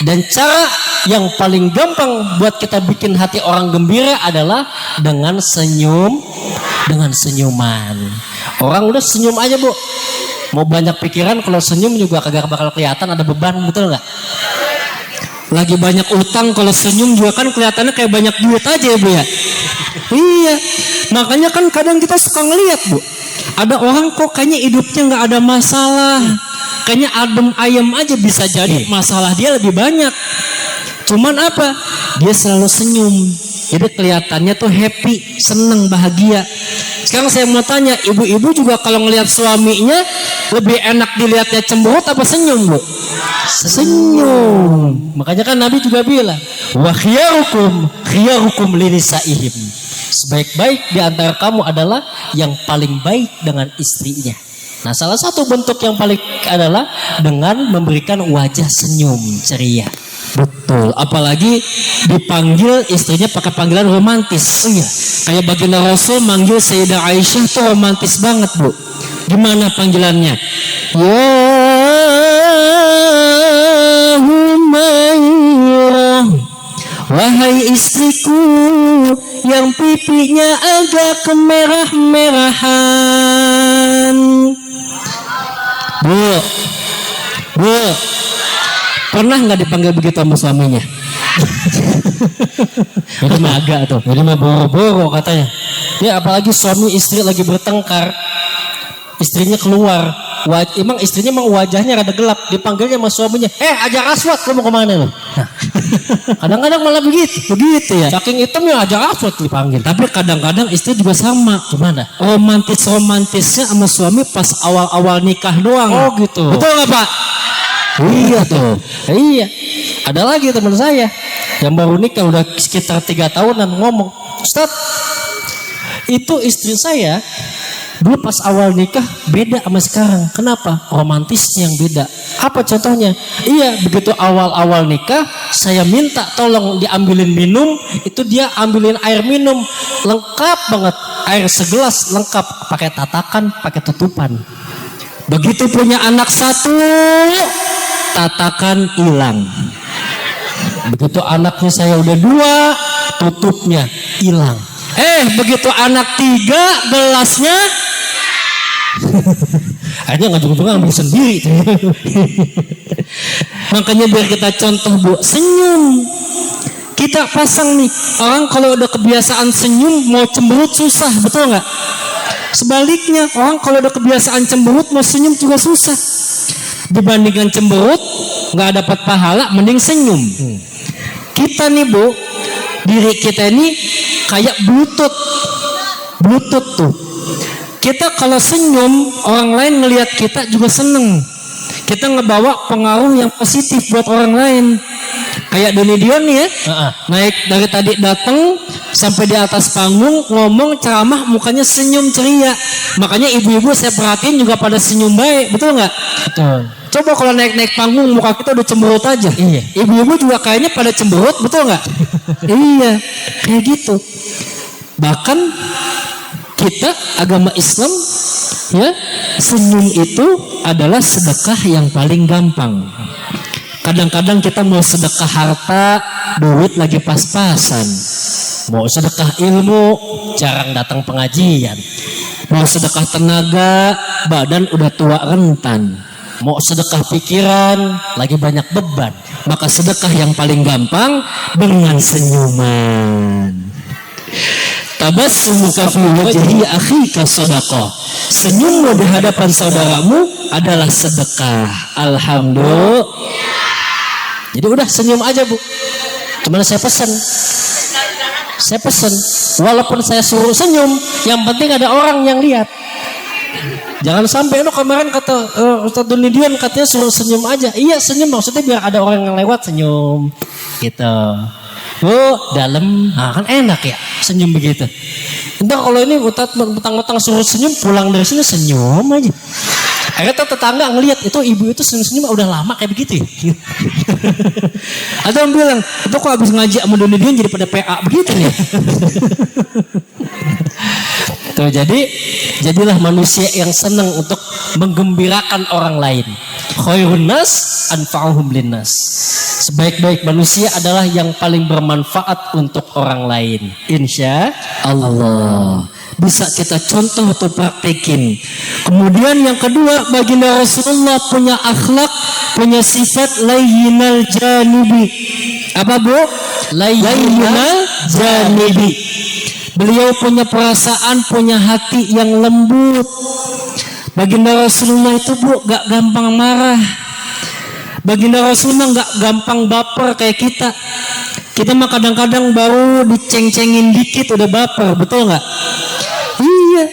Dan cara yang paling gampang buat kita bikin hati orang gembira adalah dengan senyum, dengan senyuman. Orang udah senyum aja, Bu. Mau banyak pikiran, kalau senyum juga kagak bakal kelihatan ada beban, betul nggak? Lagi banyak utang, kalau senyum juga kan kelihatannya kayak banyak duit aja ya, Bu ya. Iya, makanya kan kadang kita suka ngeliat, Bu, ada orang kok kayaknya hidupnya nggak ada masalah, kayaknya adem ayem aja. Bisa jadi masalah dia lebih banyak, cuman apa? Dia selalu senyum, jadi kelihatannya tuh happy, seneng, bahagia. Sekarang saya mau tanya, ibu-ibu juga kalau ngelihat suaminya lebih enak dilihatnya cemberut apa senyum, Bu? Senyum. Makanya kan Nabi juga bilang, wa khiyarukum linisaihim. Sebaik-baik di antara kamu adalah yang paling baik dengan istrinya. Nah, salah satu bentuk yang paling adalah dengan memberikan wajah senyum ceria. Betul, apalagi dipanggil istrinya pakai panggilan romantis. Iya, kayak baginda Rasul manggil Sayyidah Aisyah tuh romantis banget, Bu. Gimana panggilannya? Ya Humairah, wahai istriku yang pipinya agak kemerah-merahan. Bu, pernah nggak dipanggil begitu sama suaminya? Ini mah agak tuh, ini mah boro-boro katanya. Ya apalagi suami istri lagi bertengkar, istrinya keluar, emang istrinya emang wajahnya rada gelap, dipanggilnya sama suaminya, Hajar Aswad, lu mau kemana lu? Kadang-kadang malah begitu ya. Saking hitamnya Hajar Aswad dipanggil. Tapi kadang-kadang istri juga sama. Gimana? Romantisnya sama suami pas awal-awal nikah doang. Oh gitu. Betul nggak, Pak? Iya tuh. Iya. Ada lagi teman saya yang baru nikah udah sekitar 3 tahunan ngomong, Ustaz, itu istri saya dulu pas awal nikah beda sama sekarang. Kenapa? Romantisnya yang beda. Apa contohnya? Iya, begitu awal-awal nikah saya minta tolong diambilin minum, itu dia ambilin air minum lengkap banget, air segelas lengkap, pakai tatakan, pakai tutupan. Begitu punya anak satu, tatakan hilang. Begitu anaknya saya udah 2, tutupnya hilang. Begitu anak 3, gelasnya akhirnya ngajung-ngajung ambil sendiri. Makanya biar kita contoh, Bu, senyum.
Kita pasang nih, orang kalau udah kebiasaan senyum mau cemberut susah, betul nggak? Sebaliknya, orang kalau udah kebiasaan cemberut mau senyum juga susah. Dibandingkan cemberut nggak dapat pahala, mending senyum. Kita nih Bu, diri kita ini kayak Bluetooth tuh. Kita kalau senyum, orang lain ngelihat kita juga seneng. Kita ngebawa pengaruh yang positif buat orang lain. Kayak Doni Dion nih ya, naik dari tadi datang sampai di atas panggung ngomong ceramah mukanya senyum ceria. Makanya ibu-ibu saya perhatiin juga pada senyum baik, betul nggak?
Betul.
Coba kalau naik panggung muka kita udah cemberut aja.
Iya.
Ibu-ibu juga kayaknya pada cemberut, betul nggak? Iya, kayak gitu. Bahkan kita agama Islam ya, senyum itu adalah sedekah yang paling gampang. Kadang-kadang kita mau sedekah harta, duit lagi pas-pasan. Mau sedekah ilmu, jarang datang pengajian. Mau sedekah tenaga, badan udah tua rentan. Mau sedekah pikiran, lagi banyak beban. Maka sedekah yang paling gampang dengan senyuman. Tabassumuka fi wajhi akhika sadaqah. Senyummu di hadapan saudaramu adalah sedekah. Alhamdulillah. Jadi udah senyum aja Bu. Cuman saya pesan, walaupun saya suruh senyum, yang penting ada orang yang lihat. Jangan sampai lo kemarin kata Ustaz Doni Dion katanya suruh senyum aja. Iya senyum, maksudnya biar ada orang yang lewat senyum gitu. Dalam, kan enak ya senyum begitu. Entah kalau ini betang-betang suruh senyum, pulang dari sini senyum aja. Akhirnya tetangga ngelihat itu ibu itu senyum-senyum udah lama kayak begitu ya. Ada yang bilang, itu kok habis ngaji sama Doni Dion jadi pada PA begitu nih. Tuh, jadilah manusia yang senang untuk menggembirakan orang lain. Khairun nas anfa'uhum linnas. Sebaik-baik manusia adalah yang paling bermanfaat untuk orang lain. Insya Allah bisa kita contoh atau praktekin. Kemudian yang kedua, baginda Rasulullah punya akhlak, punya sifat layyinal janibi. Apa Bu? Layyinal janibi. Beliau punya perasaan, punya hati yang lembut. Baginda Rasulullah itu Bu gak gampang marah. Baginda Rasulullah gak gampang baper kayak kita. Kita mah kadang-kadang baru diceng-cengin dikit udah baper, betul gak? Iya,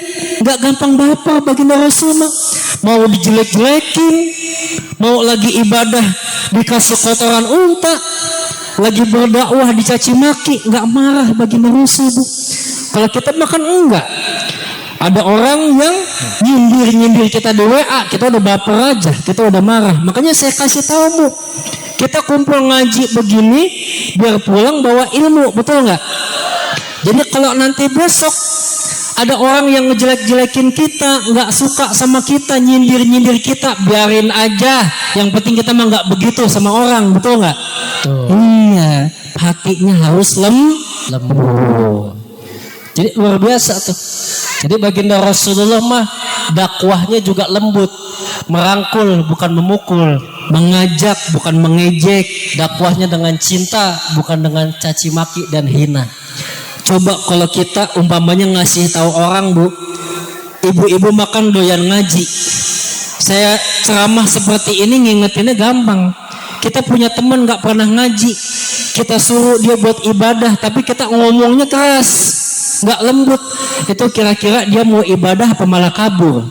gak gampang baper Baginda Rasulullah. Mau dijelek-jelekin, mau lagi ibadah dikasih kotoran unta, lagi berdakwah dicaci maki, gak marah Baginda Rasulullah. Kalau kita makan enggak. Ada orang yang nyindir kita di WA, kita udah baper aja, kita udah marah. Makanya saya kasih tahu Bu, kita kumpul ngaji begini biar pulang bawa ilmu, betul nggak? Jadi kalau nanti besok ada orang yang ngejelek-jelekin kita, nggak suka sama kita, nyindir kita, biarin aja. Yang penting kita mah nggak begitu sama orang, betul nggak? Iya, hatinya harus lembut. Jadi luar biasa tuh. Jadi baginda Rasulullah mah dakwahnya juga lembut, merangkul bukan memukul, mengajak bukan mengejek, dakwahnya dengan cinta bukan dengan caci maki dan hina. Coba kalau kita umpamanya ngasih tahu orang Bu, ibu-ibu makan doyan ngaji. Saya ceramah seperti ini ngingetinnya gampang. Kita punya teman nggak pernah ngaji, kita suruh dia buat ibadah, tapi kita ngomongnya keras, nggak lembut. Itu kira-kira dia mau ibadah apa malah kabur.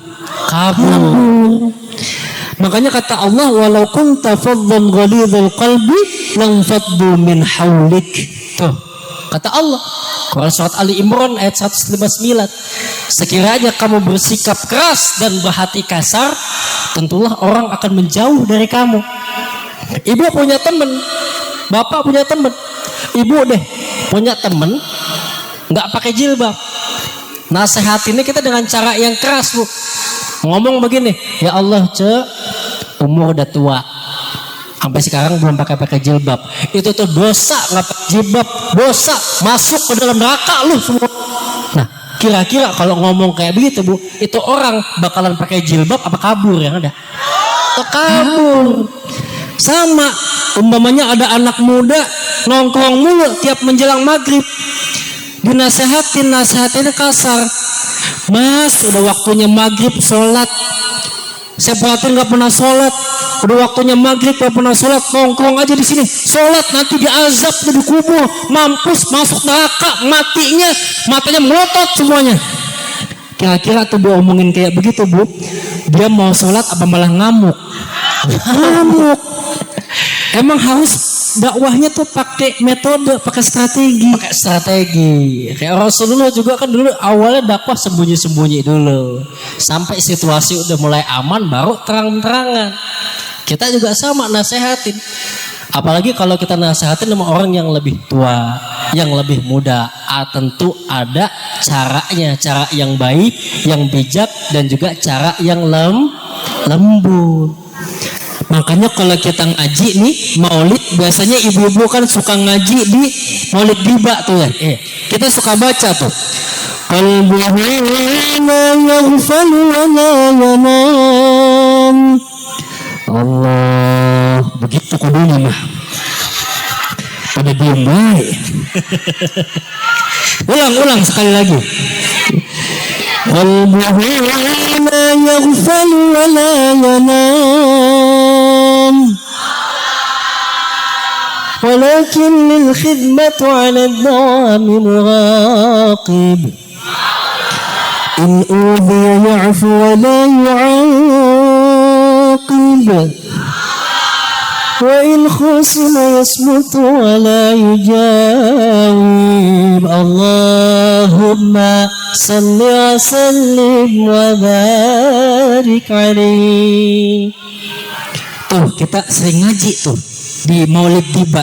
Makanya kata Allah, walau kunta faddan ghalidhal qalbi lang faddu min haulik. Tuh kata Allah, Quran surat Ali Imran ayat 159. Sekiranya kamu bersikap keras dan berhati kasar, tentulah orang akan menjauh dari kamu. Ibu punya teman, bapak punya teman, ibu deh punya teman nggak pakai jilbab. Nasehatinnya kita dengan cara yang keras Bu. Ngomong begini, ya Allah umur udah tua, sampai sekarang belum pakai jilbab. Itu tuh dosa, nggak pakai jilbab, dosa, masuk ke dalam neraka lu semua. Nah, kira-kira kalau ngomong kayak begitu Bu, itu orang bakalan pakai jilbab apa kabur yang ada? Kabur. Sama, umpamanya ada anak muda nongkrong mulu tiap menjelang maghrib, nasihatinnya kasar. Mas, udah waktunya maghrib sholat. Saya perhatiin nggak pernah sholat. Udah waktunya maghrib nggak pernah sholat. Nongkrong aja di sini. Sholat nanti diazab, dikubur, mampus, masuk neraka, matinya, matanya melotot semuanya. Kira-kira tuh dia omongin kayak begitu, Bu, dia mau sholat apa malah ngamuk? Ngamuk. Emang harus dakwahnya tuh pakai metode, pakai strategi. Kayak Rasulullah juga kan dulu awalnya dakwah sembunyi-sembunyi dulu. Sampai situasi udah mulai aman baru terang-terangan. Kita juga sama nasehatin. Apalagi kalau kita nasehatin sama orang yang lebih tua, yang lebih muda. Tentu ada caranya, cara yang baik, yang bijak, dan juga cara yang lembut. Makanya kalau kita ngaji nih maulid, biasanya ibu-ibu kan suka ngaji di maulid tiba tuh ya. Kita suka baca tuh. Qalbuhu la yaghfalu wa la yanam. Allah, begitu kudunya mah. Pada diem baik. Ulang sekali lagi. Qalbuhu la yaghfalu wa la yanam. ولكن الخدمة على الدوام مراقب إن أوذي يعفو ولا يعاقب وإن خصم يصمت ولا يجاوب اللهم صل وسلم وبارك عليه. Tuh kita sering ngaji tuh di maulid tiba.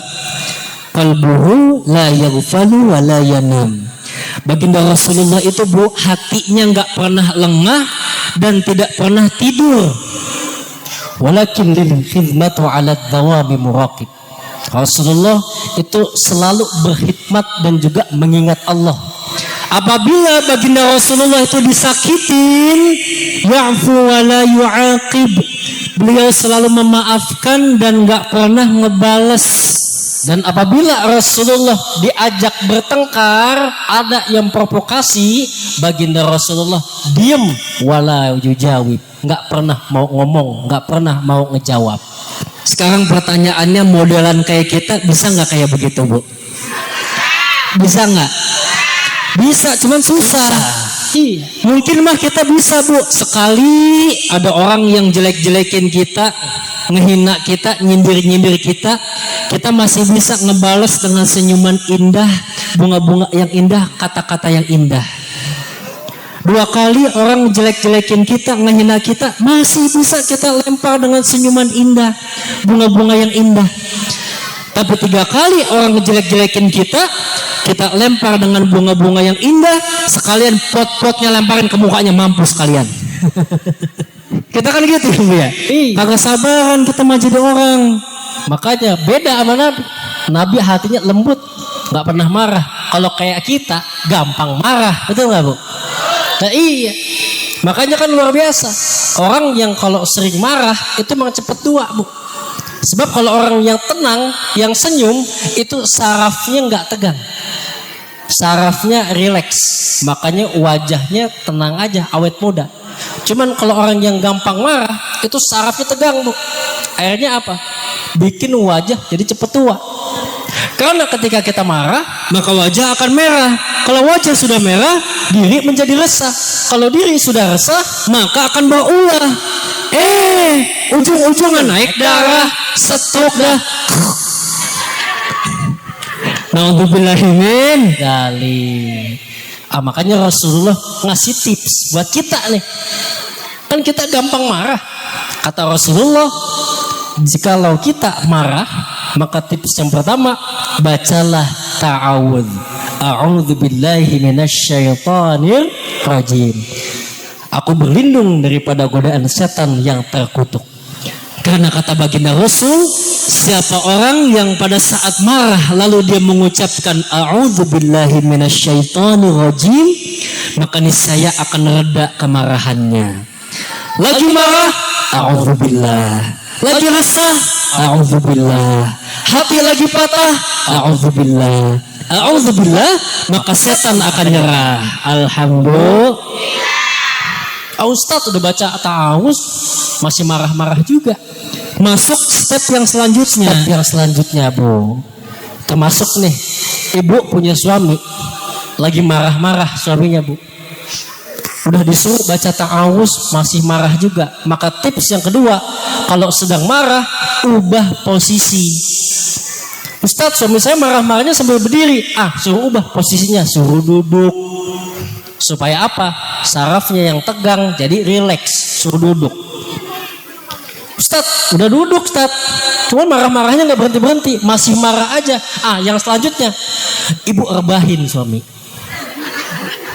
Qalbuhu la yaghfalu wa la yanam. Baginda Rasulullah itu, Bu, hatinya nggak pernah lengah dan tidak pernah tidur. Walakin lil khidmatu ala dawami muraqib. Rasulullah itu selalu berkhidmat dan juga mengingat Allah. Apabila baginda Rasulullah itu disakitin, ya'fu wa la yu'aqib. Beliau selalu memaafkan dan gak pernah ngebales. Dan apabila Rasulullah diajak bertengkar, ada yang provokasi, baginda Rasulullah diem wala yujawib, gak pernah mau ngomong, gak pernah mau ngejawab. Sekarang pertanyaannya, modelan kayak kita bisa gak kayak begitu, Bu? Bisa gak? Bisa, cuman susah. Mungkin mah kita bisa, Bu. Sekali ada orang yang jelek-jelekin kita, ngehina kita, nyindir-nyindir kita, kita masih bisa ngebales dengan senyuman indah, bunga-bunga yang indah, kata-kata yang indah. 2 kali orang jelek-jelekin kita, ngehina kita, masih bisa kita lempar dengan senyuman indah, bunga-bunga yang indah. Tapi 3 kali orang ngejelek-jelekin kita lempar dengan bunga-bunga yang indah, sekalian pot-potnya lemparin ke mukanya, mampus kalian. Kita kan gitu ya. Kagak sabaran kita mah jadi orang. Makanya beda sama Nabi. Nabi hatinya lembut, nggak pernah marah. Kalau kayak kita gampang marah, betul nggak, Bu? Nah, iya. Makanya kan luar biasa. Orang yang kalau sering marah itu memang cepet tua, Bu. Sebab kalau orang yang tenang, yang senyum, itu sarafnya nggak tegang. Sarafnya rileks. Makanya wajahnya tenang aja, awet muda. Cuman kalau orang yang gampang marah, itu sarafnya tegang, Bu. Akhirnya apa? Bikin wajah jadi cepet tua. Karena ketika kita marah, maka wajah akan merah. Kalau wajah sudah merah, diri menjadi resah. Kalau diri sudah resah, maka akan berulah. Ujung-ujungnya naik darah, stroke dah. Naudzubillahimin dzalik. Makanya Rasulullah ngasih tips buat kita nih. Kan kita gampang marah. Kata Rasulullah, jikalau kita marah, maka tips yang pertama, bacalah ta'awudz. A'udzubillahi minasyaitonir rajim. Aku berlindung daripada godaan setan yang terkutuk. Karena kata baginda Rasul, siapa orang yang pada saat marah lalu dia mengucapkan a'udzubillahi minasyaitonir rajim, maka niscaya akan reda kemarahannya. Lagi marah, a'udzubillah. lagi resah, a'udzubillah. Hati lagi patah, a'udzubillah. A'udzubillah, maka setan akan nyerah. Alhamdulillah. Ustadz udah baca ta'awuz masih marah-marah juga. Masuk step yang selanjutnya. Step yang selanjutnya, Bu. Termasuk nih, ibu punya suami lagi marah-marah suaminya, Bu. Udah disuruh baca ta'awuz masih marah juga. Maka tips yang kedua, kalau sedang marah, ubah posisi. Ustadz, suami saya marah-marahnya sambil berdiri. Suruh ubah posisinya, suruh duduk. Supaya apa? Sarafnya yang tegang jadi rileks, suruh duduk. Ustadz, udah duduk Ustadz. Cuman marah-marahnya nggak berhenti-berhenti, masih marah aja. Yang selanjutnya, ibu rebahin suami.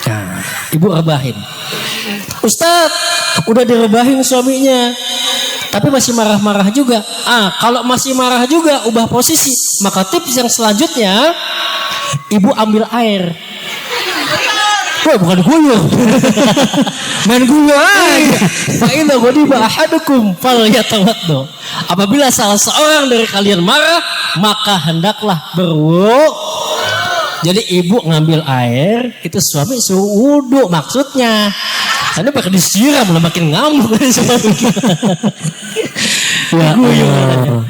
Nah, ibu rebahin. Ustadz, udah direbahin suaminya, tapi masih marah-marah juga. Kalau masih marah juga, ubah posisi. Maka tips yang selanjutnya, ibu ambil air. Bukan guyur. Main guyur aja. Fa idza ghadiba ahadukum falyatawaddo. Apabila salah seorang dari kalian marah, maka hendaklah berwudu. Jadi ibu ngambil air, itu suami suruh wudu maksudnya. Karena pakai disiram lah makin ngamuk. Ya Allah.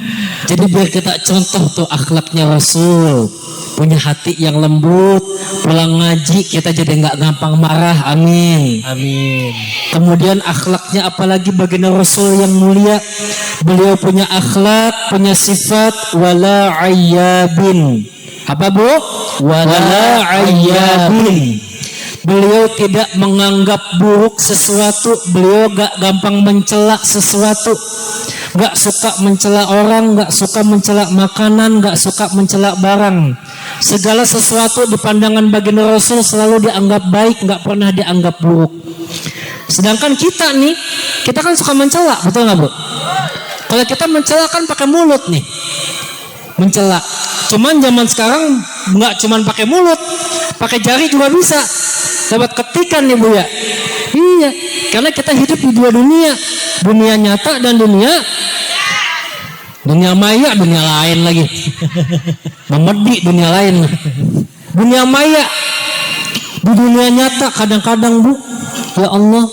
Jadi biar kita contoh tuh akhlaknya Rasul. Punya hati yang lembut, pulang ngaji kita jadi nggak gampang marah, amin. Amin. Kemudian akhlaknya apalagi baginda Rasul yang mulia, beliau punya akhlak, punya sifat wala ayyabin. Apa Bu? Wala ayyabin. Beliau tidak menganggap buruk sesuatu, beliau gak gampang mencela sesuatu, gak suka mencela orang, gak suka mencela makanan, gak suka mencela barang. Segala sesuatu di pandangan baginda Rasul selalu dianggap baik, gak pernah dianggap buruk. Sedangkan kita nih, kita kan suka mencela, betul gak Bu? Kalau kita mencela kan pakai mulut nih, mencela. Cuman zaman sekarang gak cuman pakai mulut, pakai jari juga bisa. Dapat ketikan nih Bu ya. Iya, karena kita hidup di dua dunia, dunia nyata dan dunia maya, dunia lain lagi. Memedi dunia lain. Dunia maya. Di dunia nyata kadang-kadang Bu, ya Allah,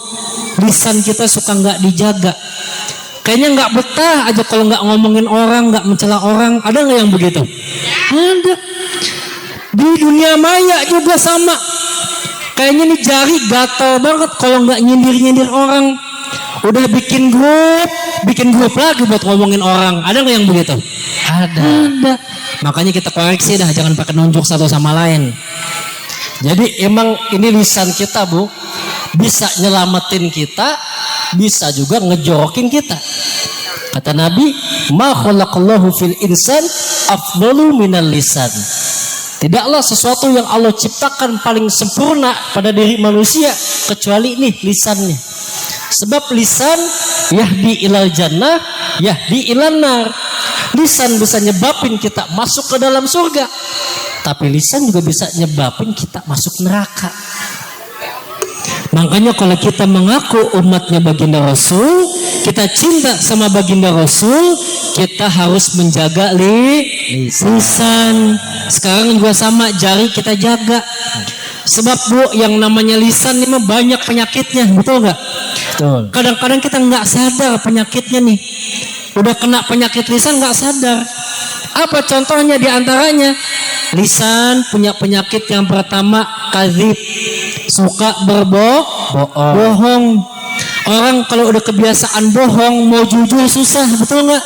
lisan kita suka nggak dijaga. Kayaknya nggak betah aja kalau nggak ngomongin orang, nggak mencela orang. Ada nggak yang begitu? Ada. Di dunia maya juga sama. Kayaknya nih jari gatal banget kalau nggak nyindir-nyindir orang. Udah bikin grup lagi buat ngomongin orang. Ada nggak yang begitu? Ada. Makanya kita koreksi dah, jangan pakai nunjuk satu sama lain. Jadi emang ini lisan kita Bu, bisa nyelamatin kita, bisa juga ngejorokin kita. Kata Nabi, ma khalaqallahu fil insan afdalu minal lisan. Tidaklah sesuatu yang Allah ciptakan paling sempurna pada diri manusia kecuali nih lisannya. Sebab lisan yahdi ilal jannah, yahdi ilan nar. Lisan bisa nyebabin kita masuk ke dalam surga, tapi lisan juga bisa nyebabin kita masuk neraka. Makanya kalau kita mengaku umatnya baginda Rasul, kita cinta sama baginda Rasul, kita harus menjaga lisan. Sekarang juga sama, jari kita jaga. Sebab Bu, yang namanya lisan ini mah banyak penyakitnya, betul nggak? Betul. Kadang-kadang kita nggak sadar penyakitnya nih. Udah kena penyakit lisan nggak sadar. Apa contohnya diantaranya? Lisan punya penyakit yang pertama, kadzib, suka bohong. Orang kalau udah kebiasaan bohong, mau jujur susah, betul nggak?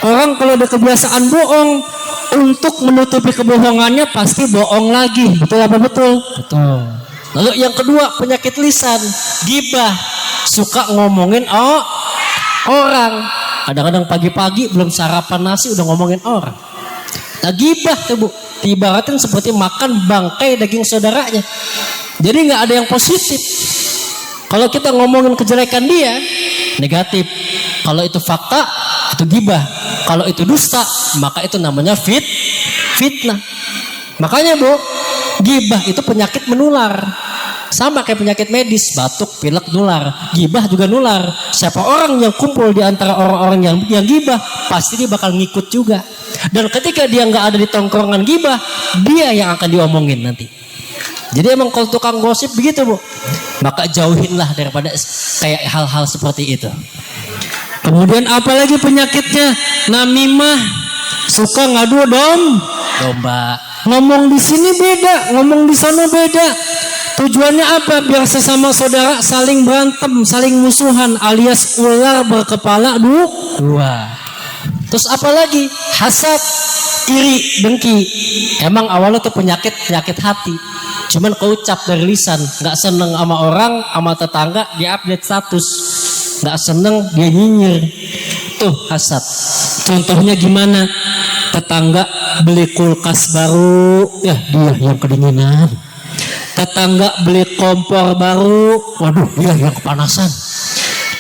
Orang kalau udah kebiasaan bohong, untuk menutupi kebohongannya pasti bohong lagi, betul apa betul? Betul. Lalu yang kedua, penyakit lisan, ghibah, suka ngomongin orang. Kadang-kadang pagi-pagi belum sarapan nasi udah ngomongin orang. Nah, ghibah tuh Bu, diibaratin seperti makan bangkai daging saudaranya. Jadi nggak ada yang positif. Kalau kita ngomongin kejelekan dia, negatif. Kalau itu fakta, itu ghibah. Kalau itu dusta, maka itu namanya fitnah. Makanya Bu, ghibah itu penyakit menular.
Sama kayak penyakit medis, batuk, pilek nular, gibah juga nular. Siapa orang yang kumpul di antara orang-orang yang gibah, pasti dia bakal ngikut juga. Dan ketika dia nggak ada di tongkrongan gibah, dia yang akan diomongin nanti. Jadi emang kalau tukang gosip begitu, Bu. Maka jauhinlah daripada kayak hal-hal seperti itu.
Kemudian apalagi penyakitnya? Namimah, suka ngadu
Domba.
ngomong di sini beda, ngomong di sana beda. Tujuannya apa? Biar sesama saudara saling berantem, saling musuhan, alias ular berkepala
Dua. Terus apa lagi? Hasad, iri, dengki. Emang awalnya tuh penyakit hati. Cuman keucap dari lisan. Nggak seneng sama orang, sama tetangga, dia update status. Nggak seneng, dia nyinyir. Tuh hasad.
Contohnya gimana? Tetangga beli kulkas baru, ya dia yang kedinginan. Tetangga beli kompor baru, waduh dia yang kepanasan.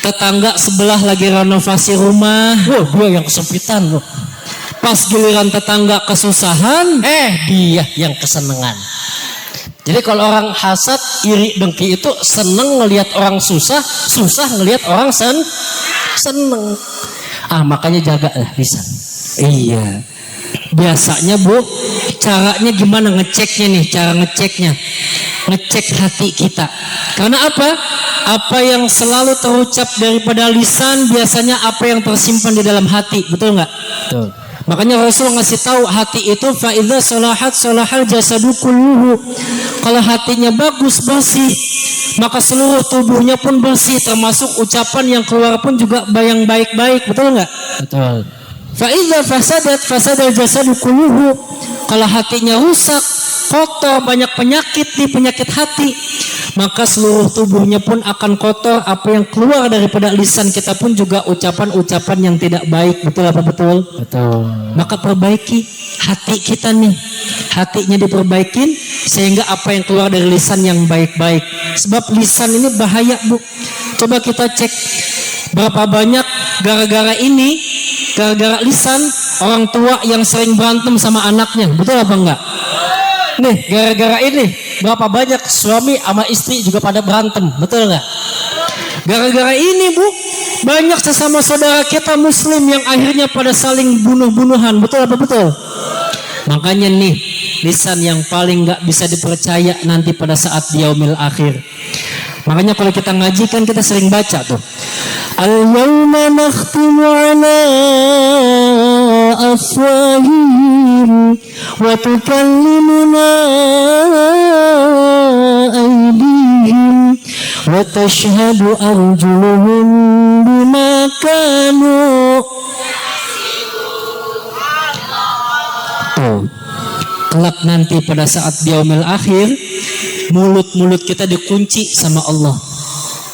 Tetangga sebelah lagi renovasi rumah,
Wah, dia yang kesempitan loh.
pas giliran tetangga kesusahan,
Dia yang kesenengan. Jadi kalau orang hasad, iri, dengki itu seneng ngelihat orang susah, susah ngelihat orang seneng. Makanya jagalah lisan.
iya. Biasanya Bu, caranya gimana ngeceknya nih? Cara ngeceknya, ngecek hati kita. Karena apa? Apa yang selalu terucap daripada lisan biasanya apa yang tersimpan di dalam hati, betul nggak?
Betul.
Makanya Rasul ngasih tahu hati itu faidza salahat salahal jasadu kulluhu. Kalau hatinya bagus bersih, maka seluruh tubuhnya pun bersih, termasuk ucapan yang keluar pun juga yang baik-baik, betul nggak?
Betul.
Faidza fasadal jasadu kulluhu. Kalau hatinya rusak, kotor, banyak penyakit hati, maka seluruh tubuhnya pun akan kotor. Apa yang keluar daripada lisan kita pun juga ucapan-ucapan yang tidak baik, betul apa betul?
Betul.
Maka perbaiki hati kita nih, hatinya diperbaikin sehingga apa yang keluar dari lisan yang baik-baik. Sebab lisan ini bahaya, Bu. Coba kita cek berapa banyak gara-gara lisan orang tua yang sering berantem sama anaknya, betul apa enggak?
Nih, gara-gara ini berapa banyak suami sama istri juga pada berantem, betul nggak?
Gara-gara ini, Bu, banyak sesama saudara kita muslim yang akhirnya pada saling bunuh-bunuhan, betul apa betul? Makanya nih, lisan yang paling nggak bisa dipercaya nanti pada saat di yaumil akhir. Makanya kalau kita ngaji kan kita sering baca tuh. Al-yawma nakhtimu ala afwahihim wa tukallimuna aydihim wa tashhadu arjuluhum bima kanu. Kelak nanti pada saat di yaumil akhir, mulut-mulut kita dikunci sama Allah.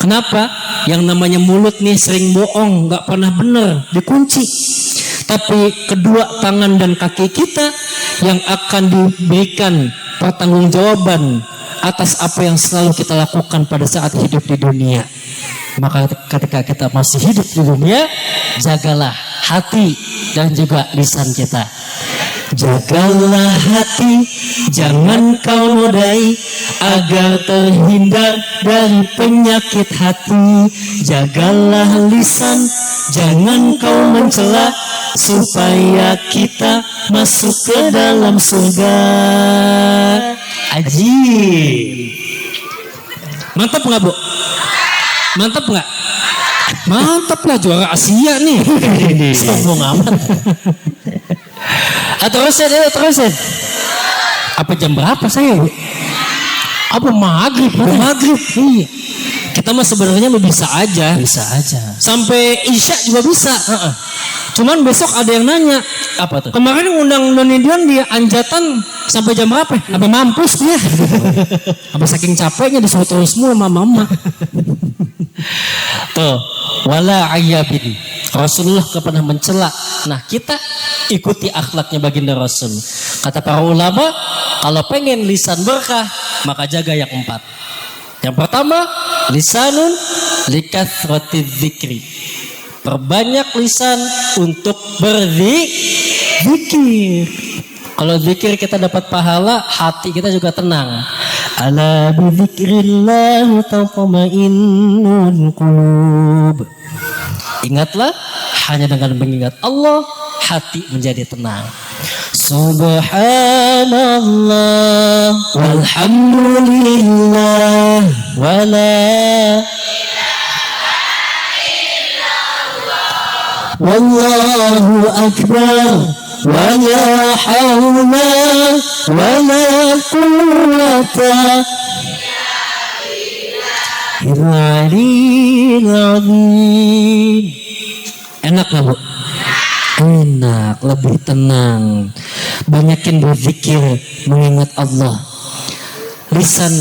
Kenapa? Yang namanya mulut nih sering bohong, nggak pernah benar, dikunci. Tapi kedua tangan dan kaki kita yang akan diberikan pertanggungjawaban atas apa yang selalu kita lakukan pada saat hidup di dunia. Maka ketika kita masih hidup di dunia, jagalah hati dan juga lisan kita. Jagalah hati, jangan kau nodai, agar terhindar dari penyakit hati. Jagalah lisan, jangan kau mencela, supaya kita masuk ke dalam surga. Ajib. Mantap nggak, Bu? Mantap nggak? Mantap lah, juara Asia nih. Sombong amat. Terusin. Apa jam berapa saya? Apa maghrib? Maghrib. Iya. Kita mah sebenarnya bisa aja. Sampai Isya juga bisa. Cuman besok ada yang nanya.
Apa tuh?
Kemarin undang Nonidian dia anjatan sampai jam berapa? Sampai mampus dia. Apa saking capeknya disuruh terus mulu sama mama.
Tuh, wala ayyabin. Rasulullah pernah mencela. Nah, kita ikuti akhlaknya baginda Rasul. Kata para ulama, kalau pengen lisan berkah, maka jaga yang 4. Yang pertama, lisanun likathratiz zikri. Perbanyak lisan untuk berzikir. Kalau zikir kita dapat pahala, hati kita juga tenang. Ala bidzikrillah tatma'innul qulub. Ingatlah, hanya dengan mengingat Allah hati menjadi tenang. Subhanallah walhamdulillah wala wallahu akbar wala hawla wala quwwata illa billahil azim. Enak gak Bu? Enak, lebih tenang. Banyakin berzikir, mengingat Allah. Lisan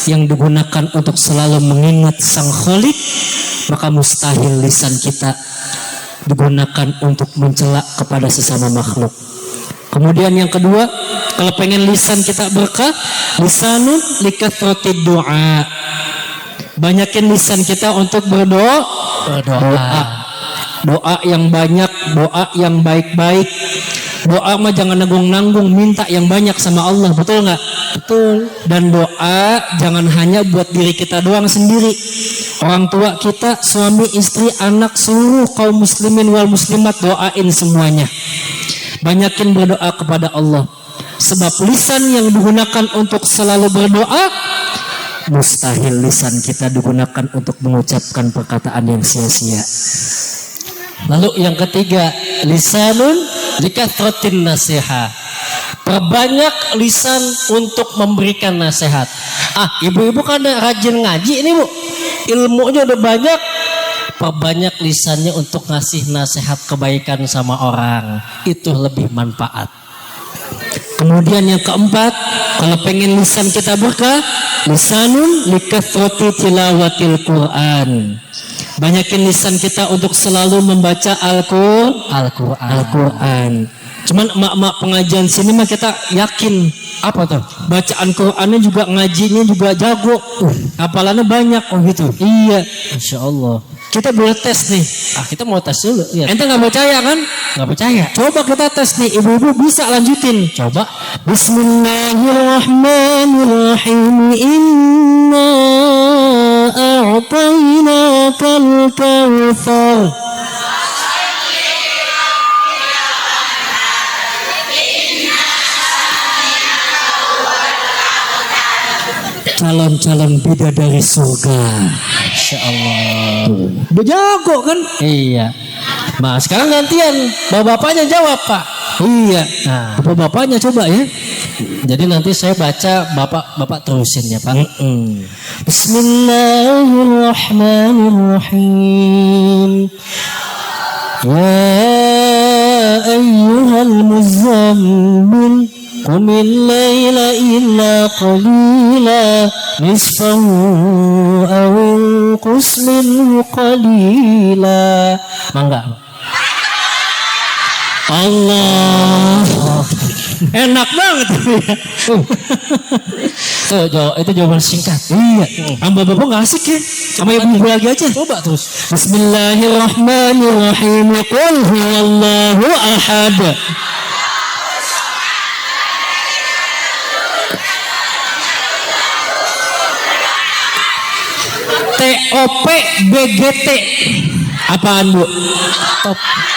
yang digunakan untuk selalu mengingat Sang Khalik, maka mustahil lisan kita digunakan untuk mencela kepada sesama makhluk. Kemudian yang kedua, kalau pengen lisan kita berkah, lisanun likathrotid doa. Banyakin lisan kita untuk berdoa. Doa yang banyak, doa yang baik-baik. Doa mah jangan nanggung-nanggung, minta yang banyak sama Allah, betul nggak? Betul. Dan doa jangan hanya buat diri kita doang sendiri. Orang tua kita, suami, istri, anak, seluruh kaum muslimin wal muslimat, doain semuanya. Banyakin berdoa kepada Allah. Sebab lisan yang digunakan untuk selalu berdoa, mustahil lisan kita digunakan untuk mengucapkan perkataan yang sia-sia. Lalu yang ketiga, lisanun likathratin nasihat. Perbanyak lisan untuk memberikan nasihat. Ibu-ibu kan rajin ngaji ini Bu, ilmunya udah banyak. Perbanyak lisannya untuk ngasih nasihat kebaikan sama orang, itu lebih manfaat. Kemudian yang keempat, kalau pengen lisan kita berkah, lisanun likathrati tilawatil Quran. Banyakin lisan kita untuk selalu membaca Al-Quran. Cuman emak-emak pengajian sini mah kita yakin apa tuh? Bacaan Qurannya juga, ngajinya juga jago. Hafalannya banyak. Oh gitu. Iya. Masya Allah. Kita boleh tes nih. Kita mau tes dulu. Ya. Ente nggak percaya kan? Nggak percaya. Coba kita tes nih. Ibu-ibu bisa lanjutin. Coba. Bismillahirrahmanirrahim. Inna a'tainakal kautsar. Calon-calon bidadari surga. Masya Allah. Udah jago kan? Iya. Nah sekarang gantian, bapak-bapaknya jawab Pak. Iya. Nah bapak-bapaknya coba ya. Jadi nanti saya baca, bapak terusin ya Pak. Bismillahirrahmanirrahim. Ya ayyuhal muzammil qumil laila illa qalila nisfahu aw inqus minhu qalila. Mangga. Allah. Enak banget tuh, itu jawaban singkat. Iya. Hamba bapak nggak asik ya. Sama ibu lagi aja. Coba terus. Bismillahirrahmanirrahim. Qul huwallahu ahad. TOP BGT. Apaan Bu?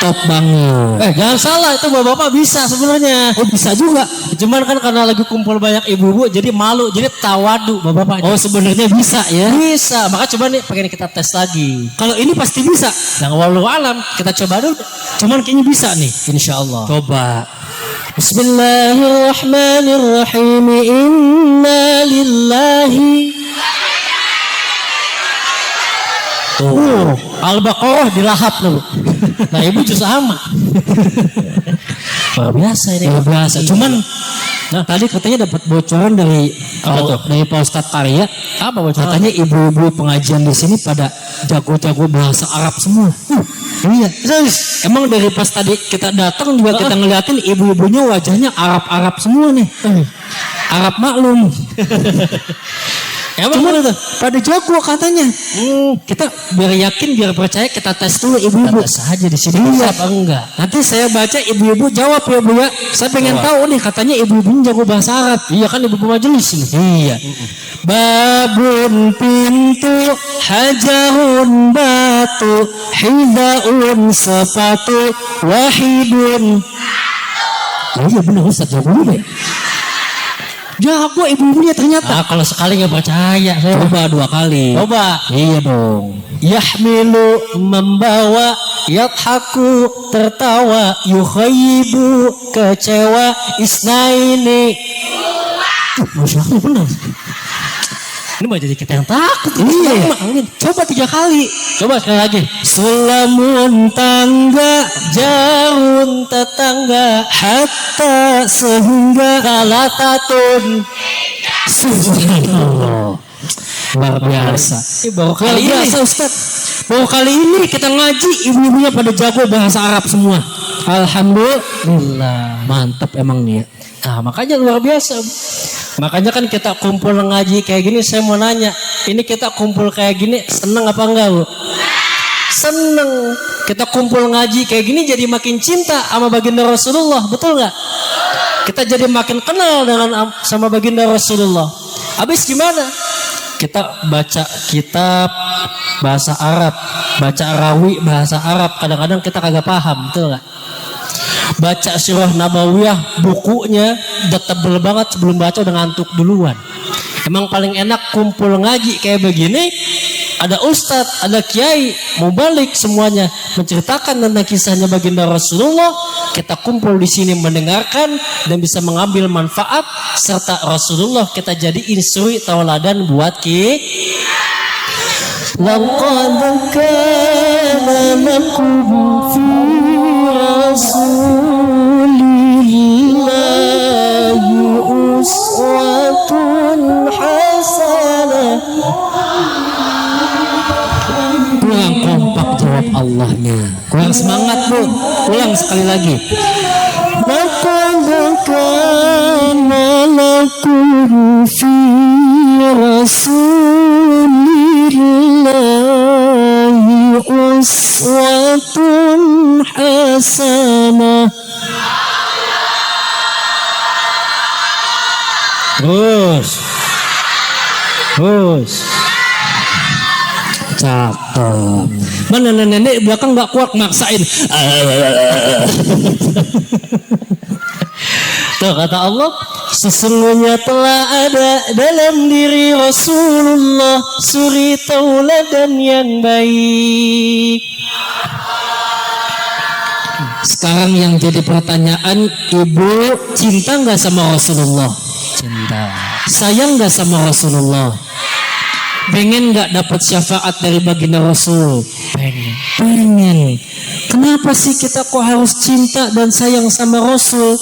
Top banget. Jangan salah, itu bapak-bapak bisa sebenarnya. Oh bisa juga. Cuman kan karena lagi kumpul banyak ibu-ibu jadi malu, jadi tawadu bapak-bapaknya. Oh sebenarnya bisa ya? Bisa. Maka coba nih pengen kita tes lagi. Kalau ini pasti bisa. Yang wallahu alam kita coba dulu. Cuman kayaknya bisa nih. Insya Allah. Coba. Bismillahirrahmanirrahim. Inna lillahi. Al-Baqarah dilahap loh. Nah ibu juga sama. Luar biasa ini. Luar biasa. Cuman, nah tadi katanya dapat bocoran dari dari Pak Ustadz Karya. Apa bocoran? Katanya ibu-ibu pengajian di sini pada jago-jago bahasa Arab semua. Iya. Terus emang dari pas tadi kita datang juga kita ngeliatin ibu-ibunya wajahnya Arab-Arab semua nih. Arab maklum.
Emang
Cuma
bener tuh?
pada jago katanya.
Kita biar yakin, biar percaya, kita tes dulu ibu-ibu.
Tes aja di sini
Iya.
bisa apa enggak?
Nanti saya baca, ibu-ibu jawab ya Bu ya. Saya pengen tahu nih, katanya ibu-ibu jago bahasa Arab.
Iya kan ibu majelis ini.
Iya. Babun pintu, hajarun batu, hidaun sepatu, wahidun. Oh iya benar Ustaz, jago juga ya.
Jago ibu-ibunya ternyata.
Kalau sekali nggak percaya, saya coba 2 kali.
Coba.
Iya dong. Yahmilu membawa, yadhaku tertawa, yukhayyibu kecewa, isnaini. Masya Allah benar. Ini mah jadi kita yang takut.
Iya.
Coba 3 kali. Coba sekali lagi. Sulamun tangga, jarun tetangga, hatta sehingga kalatatun. Subhanallah. Luar biasa.
Baru kali ini.
Biasa Ustaz. Baru kali ini kita ngaji, ibu-ibunya pada jago bahasa Arab semua. Alhamdulillah. Mantap emang nih ya. Nah makanya luar biasa. Makanya kan kita kumpul ngaji kayak gini, saya mau nanya, ini kita kumpul kayak gini seneng apa enggak Bu? Seneng. Kita kumpul ngaji kayak gini jadi makin cinta sama baginda Rasulullah, betul nggak? Kita jadi makin kenal dengan sama baginda Rasulullah. Habis gimana? Kita baca kitab bahasa Arab, baca rawi bahasa Arab, kadang-kadang kita kagak paham, betul nggak? Baca Sirah Nabawiyah bukunya udah tebel banget, sebelum baca udah ngantuk duluan. Emang paling enak kumpul ngaji kayak begini, ada ustadz, ada kiai, mau balik semuanya menceritakan tentang kisahnya baginda Rasulullah. Kita kumpul di sini mendengarkan dan bisa mengambil manfaat, serta Rasulullah kita jadi insuri tauladan buat laqad kana lakum fi rasulillahi uswatun hasanah. Kurang kompak jawab Allahnya. Kurang semangat Bu. Ulang sekali lagi. Laqad kana lakum fi rasulillahi uswatun hasanah. Terus cakep. Mana nenek belakang nggak kuat maksain. Tuh kata Allah, sesungguhnya telah ada dalam diri Rasulullah suri tauladan yang baik. Sekarang yang jadi pertanyaan, ibu cinta nggak sama Rasulullah? Cinta. Sayang nggak sama Rasulullah? Pengen nggak dapat syafaat dari baginda Rasul? Pengen. Kenapa sih kita kok harus cinta dan sayang sama Rasul?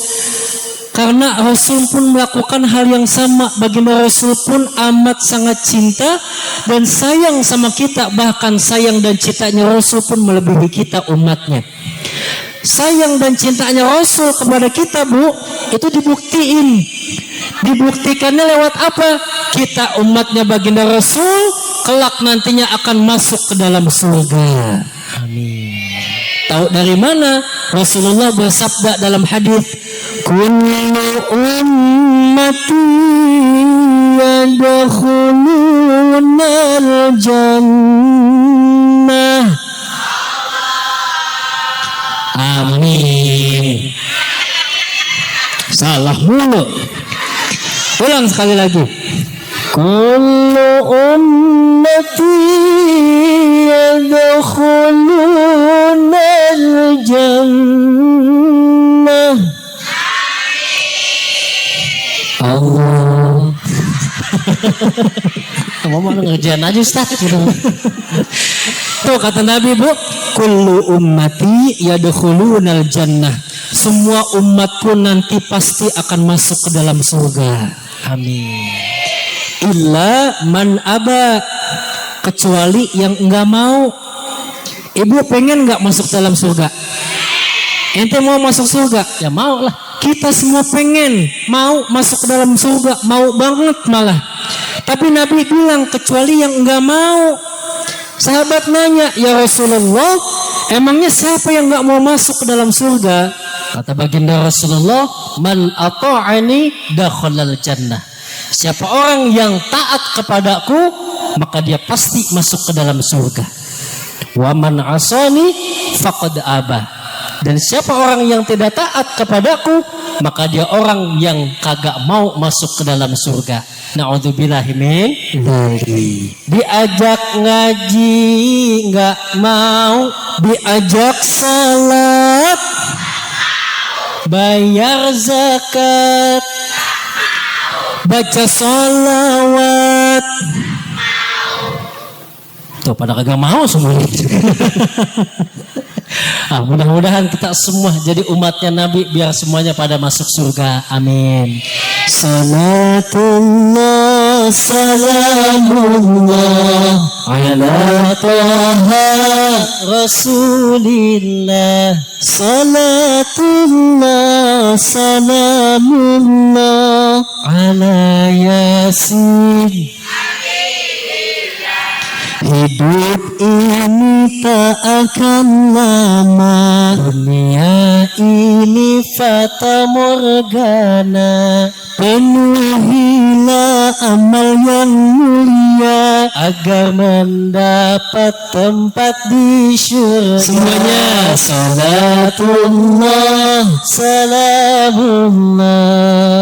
Karena Rasul pun melakukan hal yang sama. Baginda Rasul pun amat sangat cinta dan sayang sama kita. Bahkan sayang dan cintanya Rasul pun melebihi kita umatnya. Sayang dan cintanya Rasul kepada kita Bu, itu dibuktiin. Dibuktikannya lewat apa? Kita umatnya baginda Rasul kelak nantinya akan masuk ke dalam surga. Amin. Tahu dari mana? Rasulullah bersabda dalam hadis, kullu ummati yadkhulunal jannah. Amin. Salah mulu. Ulang sekali lagi. Kullu ummati yadkhulunal jannah. Allah. Kamu mau ngerjain aja Ustaz gitu. Tuh kata Nabi Bu, kullu ummati yadkhulunal jannah. Semua umatku nanti pasti akan masuk ke dalam surga. Amin. Illa man aba, kecuali yang enggak mau. Ibu pengen enggak masuk dalam surga? Ente mau masuk surga? Ya mau lah. Kita semua pengen mau masuk ke dalam surga, mau banget malah. Tapi Nabi bilang kecuali yang enggak mau. Sahabat nanya, ya Rasulullah, emangnya siapa yang enggak mau masuk ke dalam surga?
Kata baginda Rasulullah, man ata'ani dakhalal jannah. Siapa orang yang taat kepadaku, maka dia pasti masuk ke dalam surga. Wa man asani faqad aba. Dan siapa orang yang tidak taat kepadaku, maka dia orang yang kagak mau masuk ke dalam surga. Na'udzubillahi min dzalik. Diajak ngaji enggak mau, diajak salat, bayar zakat, baca sholawat. Tuh pada kagak mau semuanya. Mudah-mudahan kita semua jadi umatnya Nabi biar semuanya pada masuk surga. Amin. Salatullah salamullah ala taha rasulillah. Salatullah salamullah ala yasin. Hidup ini tak akan lama, dunia ini fata morgana. Penuhilah amal yang mulia agar mendapat tempat di syurga. Semuanya salatullah salamullah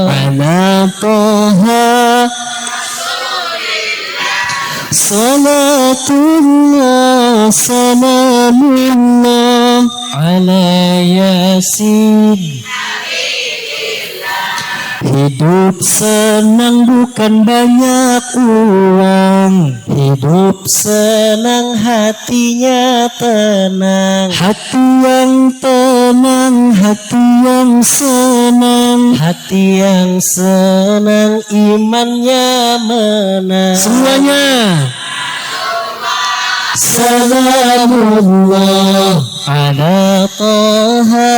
ala taha. Salatullah salamullah ala yasin. Hidup senang bukan banyak uang, hidup senang hatinya tenang. Hati yang tenang, hati yang senang, hati yang senang imannya menang. Semuanya salamullah ala taha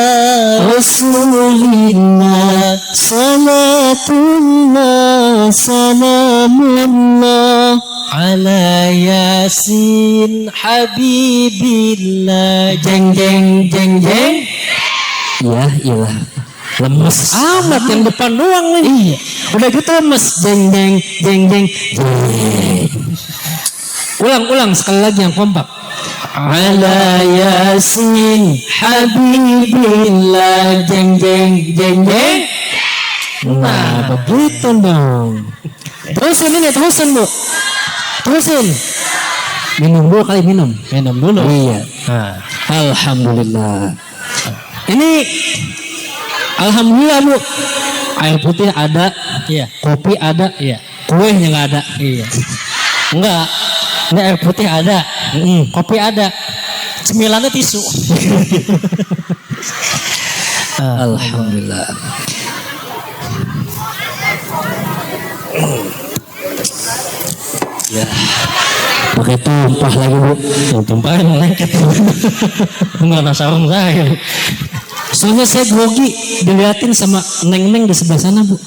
rasulillah. Salatullah salamullah ala yasin habibillah. Jeng jeng jeng jeng. Ya ilah, lemes amat yang depan doang nih. Iya, udah gitu lemes. Jeng jeng jeng jeng jeng. Ulang sekali lagi yang kompak. Ala yasin habibillah. Jeng jeng jeng jeng. Nah begitu dong. Terusin ini, terusin bu. Terusin. Minum dulu kali, minum dulu. Iya. Nah, alhamdulillah. Ini alhamdulillah bu. Air putih ada, iya. Kopi ada, iya. Kuenya nggak ada, iya. Enggak. Ini air putih ada, kopi ada, cemilannya tisu. Alhamdulillah. Ya, pakai tumpah lagi bu. Tumpahin lengket. Enggak ada sarung saya. Soalnya saya grogi diliatin sama neng-neng di sebelah sana bu.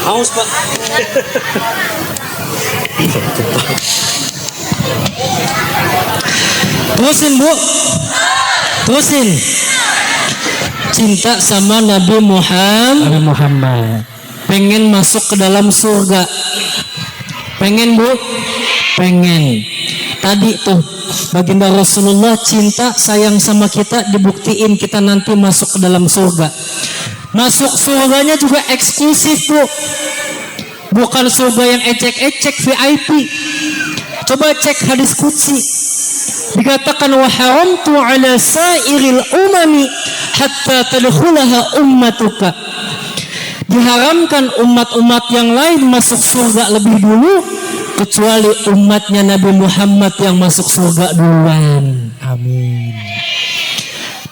Haus pak. Terusin bu, terusin. Cinta sama Nabi Muhammad. Pengen masuk ke dalam surga. Pengen bu, pengen. Tadi tuh baginda Rasulullah cinta sayang sama kita, dibuktiin kita nanti masuk ke dalam surga. Masuk surganya juga eksklusif bu, bukan surga yang ecek-ecek VIP. Coba cek hadis qudsi, dikatakan wa haramtu ala sairil umami hatta tadkhulaha ummatuka. Diharamkan umat-umat yang lain masuk surga lebih dulu kecuali umatnya Nabi Muhammad yang masuk surga duluan. Amin.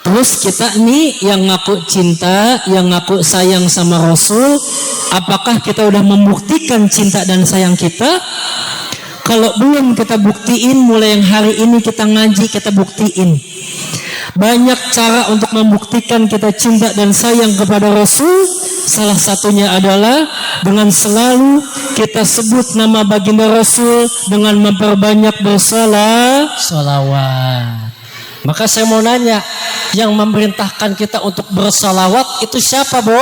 Terus kita nih yang ngaku cinta, yang ngaku sayang sama Rasul,
apakah kita udah membuktikan cinta dan sayang kita? Kalau belum, kita buktiin. Mulai yang hari ini kita ngaji, kita buktiin. Banyak cara untuk membuktikan kita cinta dan sayang kepada Rasul. Salah satunya adalah dengan selalu kita sebut nama baginda Rasul dengan memperbanyak bersalawat.
Maka saya mau nanya, yang memerintahkan kita untuk bersalawat itu siapa, Bu?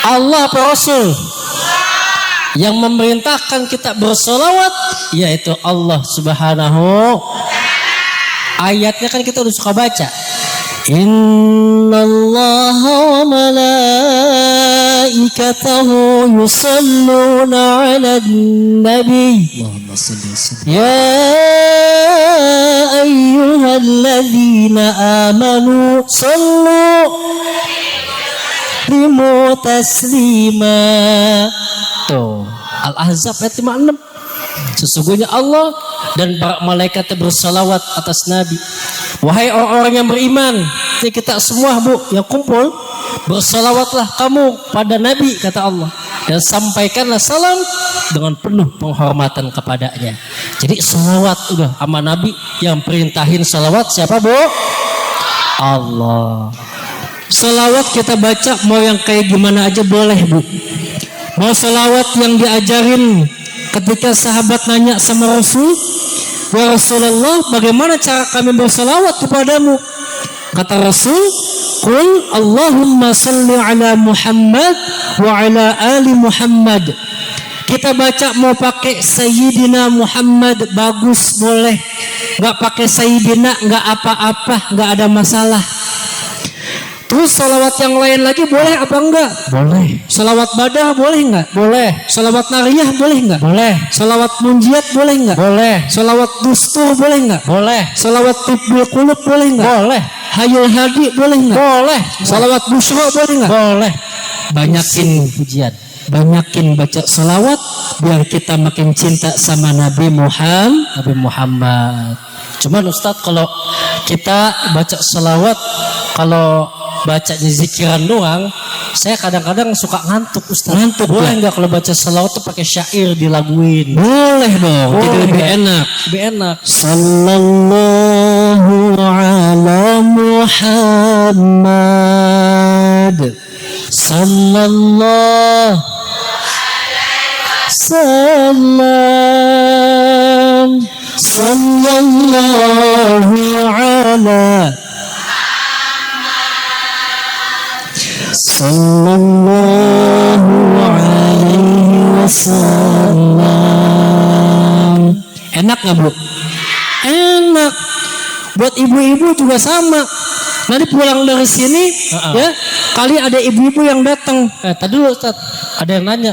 Allah apa Rasul? Yang memerintahkan kita bersalawat yaitu Allah Subhanahu. Ayatnya kan kita udah suka baca. Innallaha wa malaikatahu yusalluna 'alan nabi. Allahumma shalli wa sallim. Ya ayyuhalladzina amanu sallu limu taslima. Tuh, Al-Ahzab ayat 56. Sesungguhnya Allah dan para malaikat bersalawat atas Nabi. Wahai orang-orang yang beriman, ini kita semua, Bu, yang kumpul, bersalawatlah kamu pada Nabi, kata Allah, dan sampaikanlah salam dengan penuh penghormatan kepadanya. Jadi salawat udah sama Nabi. Yang perintahin salawat siapa, Bu? Allah.
Salawat kita baca mau yang kayak gimana aja boleh, Bu. Mau salawat yang diajarin ketika sahabat nanya sama Rasul, ya Rasulullah, bagaimana cara kami bersalawat kepadamu? Kata Rasul, qul Allahumma salli ala Muhammad wa ala ali Muhammad. Kita baca mau pakai Sayyidina Muhammad bagus, boleh. Gak pakai Sayyidina gak apa-apa, gak ada masalah. Terus salawat yang lain lagi boleh apa enggak?
Boleh.
Salawat badah boleh enggak?
Boleh.
Salawat nariyah boleh enggak?
Boleh.
Salawat munjiat boleh enggak?
Boleh.
Salawat dustur boleh enggak?
Boleh.
Salawat tibbul qulub boleh enggak?
Boleh.
Hayul hadi boleh enggak?
Boleh.
Salawat busyra boleh enggak?
Boleh.
Banyakin
pujian.
Banyakin baca salawat biar kita makin cinta sama Nabi Muhammad.
Cuman Ustadz, kalau kita baca salawat, kalau baca di zikiran doang, saya kadang-kadang suka ngantuk, Ustadz.
Ngantuk,
boleh
ya?
nggak kalau baca salawat tuh pakai syair dilaguin?
Boleh dong.
Boleh,
Itu lebih enak.
Lebih enak.
Sallallahu ala Muhammad. Sallallahu salam. Sallallahu ala sallallahu alaihi wasallam. Enak nggak, Bu? Enak. Buat ibu-ibu juga sama. Nanti pulang dari sini, ya, kali ada ibu-ibu yang datang.
Tadi dulu Ustaz, ada yang nanya.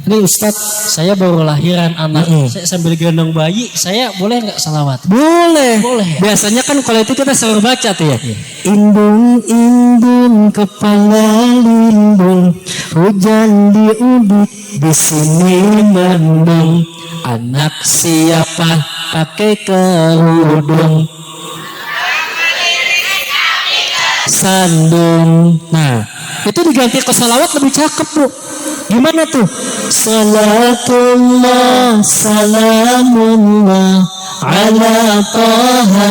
Ini Ustaz, saya baru lahiran anak, saya sambil gendong bayi, saya boleh nggak salawat?
Boleh.
Boleh.
Biasanya kan kalau itu kita selalu baca tuh ya. Indung indung kepala lindung, hujan di ubik di sini mendung. Anak siapa pakai kerudung sandung. Nah, itu diganti ke salawat lebih cakep, Bu. Gimana tuh? Salatullah salamullah ala taha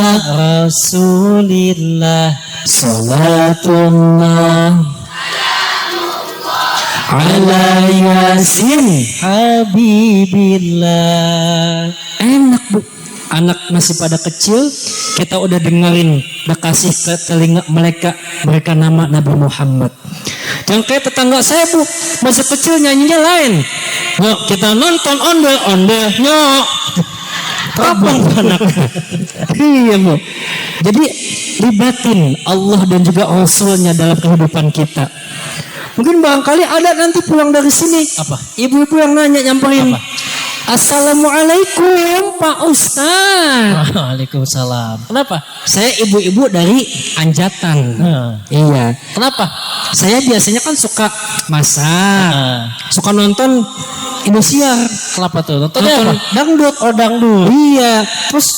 rasulillah. Salatullah ala yasin habibillah. Enak, Bu. Anak masih pada kecil, kita udah dengerin, udah kasih ke telinga mereka nama Nabi Muhammad. Yang kayak tetangga saya, Bu, masih kecil nyanyinya lain. Nyok, kita nonton ondel nyok. Kapan anak? Iya, Bu. Jadi libatin Allah dan juga Rasulnya dalam kehidupan kita. Mungkin barangkali ada nanti pulang dari sini.
Apa?
Ibu-ibu yang nanya, nyamperin.
Apa?
Assalamualaikum Pak Ustaz.
Waalaikumsalam. Kenapa?
Saya ibu-ibu dari Anjatan. Iya.
Kenapa?
Saya biasanya kan suka masak, suka nonton Indosiar.
Kenapa tuh? Nonton
Nonton
apa?
dangdut.
Oh, dangdut.
Iya. Terus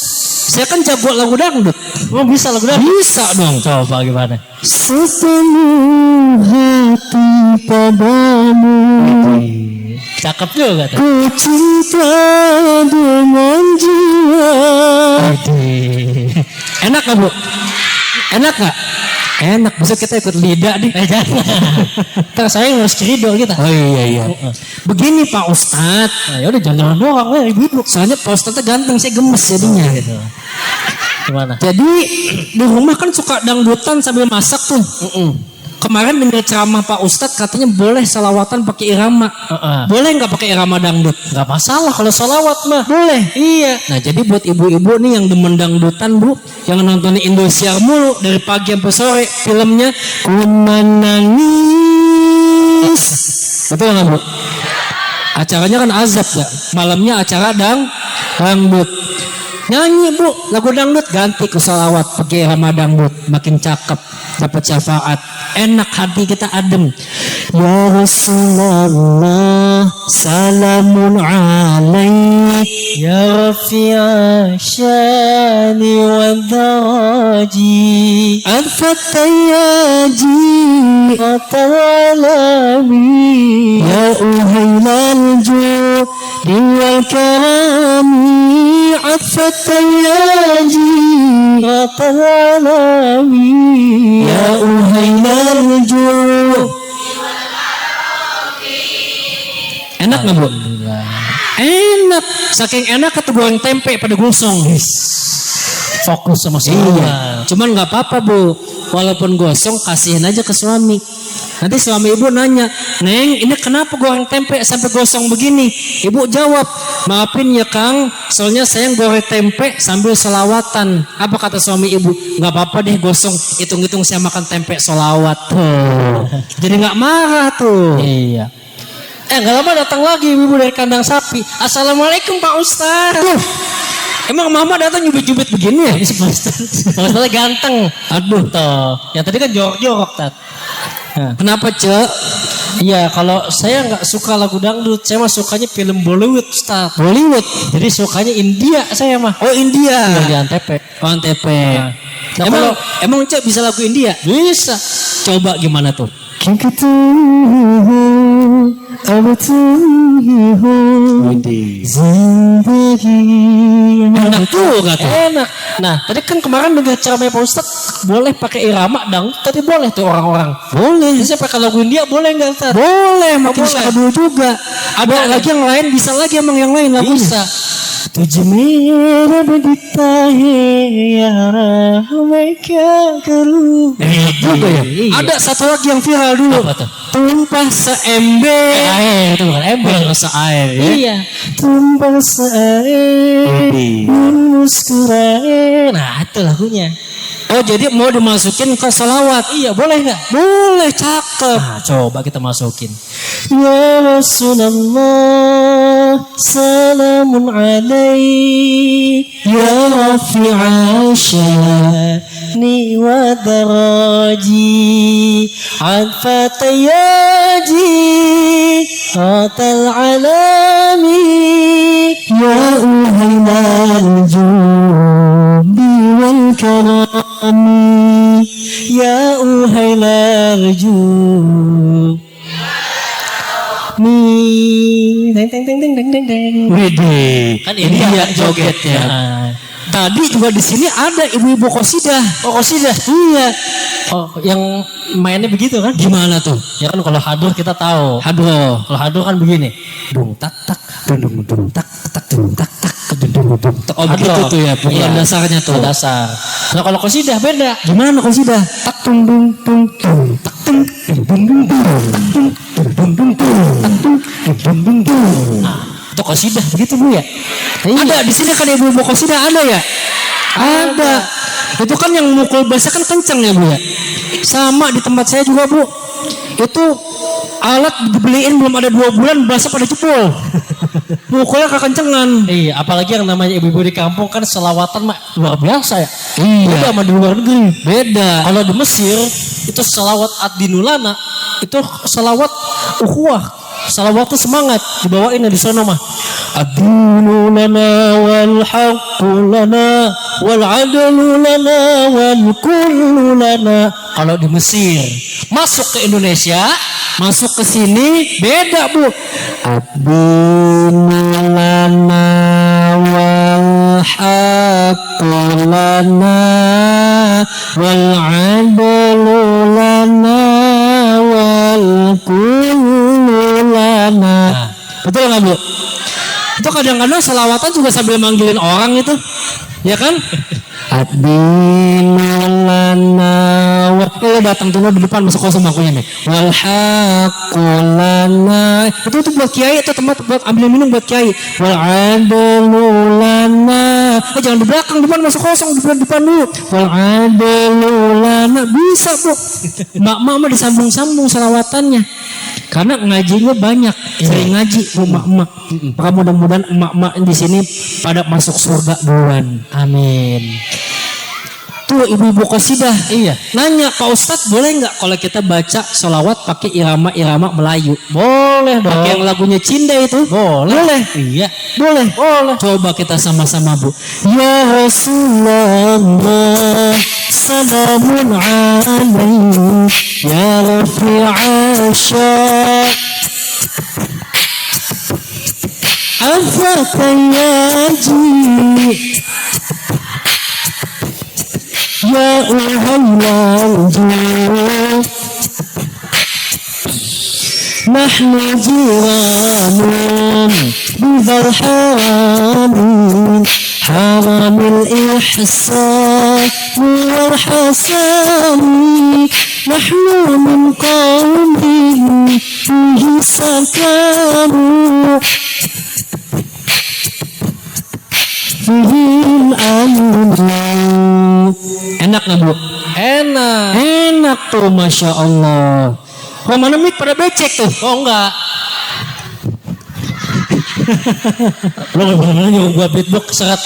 Saya kan jago lagu dangdut.
Oh bisa lagu dangdut?
Bisa dong.
Coba gimana?
Sepenuh hati padamu,
Cakep juga tuh.
ku cinta dengan jiwa. Enak gak bu? Enak gak? Enak, bisa kita ikut lidah nih.
Jangan. Ntar saya yang harus kerido kita.
Oh iya. Begini Pak Ustadz.
Nah, yaudah jangan doang lah ibu-ibu.
Soalnya Pak Ustadznya ganteng, saya gemes jadinya.
Gitu. Gimana?
Jadi di rumah kan suka dangdutan sambil masak tuh. Kemarin dengar ceramah Pak Ustadz katanya boleh salawatan pakai irama. Boleh nggak pakai irama dangdut?
Nggak masalah kalau salawat mah.
Boleh.
Iya.
Nah jadi buat ibu-ibu nih yang demen dangdutan bu, yang nontonnya Indosiar mulu dari pagi sampai sore filmnya Ku Menangis. Betul nggak bu? Acaranya kan azab ya. Malamnya acara dangdut. Nyanyi bu lagu dangdut, ganti ke salawat pakai irama dangdut, makin cakep, dapat syafaat, enak, hati kita adem. Ya Rasulullah salamun alaik
Ya Rafi'a syani wa daraji
Al-Fatayaji
Atalami
Ya Uhailal Judi wal Karami Al-Fatayaji
Atalami
Ya Uhailal Judi. Enak nggak bu? Enak, saking enak kata goreng tempe pada gosong.
Fokus sama
Iya,
salawat.
cuman nggak apa-apa bu, walaupun gosong kasihin aja ke suami. Nanti suami ibu nanya, Neng ini kenapa goreng tempe sampai gosong begini? Ibu jawab, maafin ya Kang, soalnya saya goreng tempe sambil selawatan. Apa kata suami ibu? Nggak apa-apa deh gosong, hitung-hitung saya makan tempe selawat. Tuh. Jadi nggak marah tuh.
Iya. Nggak lama datang lagi ibu dari kandang sapi. Assalamualaikum Pak Ustadz.
Emang mama datang nyubit-nyubit begini ya?
Pak Ustadz ganteng.
Aduh.
Tuh. Yang tadi kan jorok-jorok tat. Nah.
Kenapa cek?
Iya kalau saya nggak suka lagu dangdut. Saya mah sukanya film Bollywood Ustadz.
Bollywood.
Jadi sukanya India saya mah.
Oh India.
Di Antep.
Oh Antep.
Nah,
Emang cek bisa lagu India?
bisa.
Coba gimana tuh? Enak tuh kata.
Enak. Nah tadi kan kemarin dengan ceramah Pak Ustadz boleh pakai irama dangdut. Tadi boleh tuh orang-orang.
Boleh.
Jadi saya pakai lagu India boleh nggak Ustadz?
Boleh, makin
boleh.
syahdu juga. Ada lagi yang lain, bisa lagi emang yang lain lagunya.
Bisa.
Tujuh merah berdita ya mereka keru. Juga ya.
Iya.
Ada satu lagi yang viral dulu.
Apa tuh?
Tumpah seember.
Air itu bukan ember.
Rasa air ya.
Iya.
Tumpah seair. Muskurain.
Nah itu lagunya.
Oh jadi mau dimasukin ke salawat?
Iya boleh nggak?
Boleh, cakep.
Nah coba kita masukin.
Ya Rasulullah salamun alaik ya rafi'a syani wa daraji al-fatayaji atal alami ya uhailal judi wal karami ya uhailal judi. Teng teng teng teng teng teng teng. Widih.
Kan ini
dia jogetnya.
Nah.
Tadi juga di sini ada ibu-ibu qasidah.
Oh qasidah.
Iya.
Oh yang mainnya begitu kan?
Gimana tuh?
Ya kan kalau hadur kita tahu.
Aduh.
Kalau hadur kan begini.
Dung tak tak dung dung tak tak dung tak tak dung dung tak. Oh
Hadur.
begitu tuh ya pukulan
Iya.
dasarnya tuh.
Dasar. Nah kalau qasidah beda.
Gimana qasidah? Tak tung dung tung tung tak tung dung dung dung dung dung dung dung.
Itu qasidah begitu Bu ya?
Ada di sini kan ibu-ibu qasidah ada ya? Ada. Itu kan yang mukul basah kan kenceng ya Bu ya? Sama di tempat saya juga Bu. Itu alat dibeliin belum ada 2 bulan basah pada jebol. Mukulnya kekencengan.
Iya, apalagi yang namanya ibu-ibu di kampung kan selawatan mah luar biasa ya.
Iya.
Beda sama di luar negeri.
Beda.
Kalau di Mesir itu selawat ad-dinulana itu selawat ukhuwah. Salawat tuh semangat dibawain di sana mah. Ad-dinu lana wal haqqu lana wal adlu lana wal kullu lana. Kalau di Mesir, masuk ke Indonesia, masuk ke sini beda, Bu. Ad-dinu lana wal haqqu lana wal adlu lana wal kullu lana. Betul nggak, Bu? Itu kadang-kadang selawatan juga sambil manggilin orang itu, ya kan? Ad-dinu lana wa datang tuh di depan masuk kosong bangkunya nih. Wal haqqu lana. Itu buat kiai, itu tempat buat ambil minum buat kiai. Wal adlu lana. Jangan di belakang, depan masuk kosong, depan dulu. Wal adlu lana. Bisa, Bu. Mak-mak disambung-sambung selawatannya. Karena ngajinya banyak, sering ngaji emak-emak. Maka mudah-mudahan emak-emak di sini pada masuk surga duluan. Amin. Tuh ibu-ibu qasidah, iya. Nanya, Pak Ustadz boleh nggak kalau kita baca sholawat pakai irama-irama Melayu? Boleh dong. Pakai yang lagunya Cinda itu? Boleh. Iya. Boleh. Coba kita sama-sama, Bu. Ya Rasulullah, salamun alaik, ya rafi'a syaq, afaka yaji, ya uhallanju, nahnu jiranun bidhal haramin, haramil ihsan wal hasani, nahnu min qawmin fihi sakanu, fihim amru. Enak nggak, Bu? Enak tuh, Masya Allah. Oh, mana mic pada becek tuh? Oh, enggak. Lo bener-bener nyuruh gua beatbox seret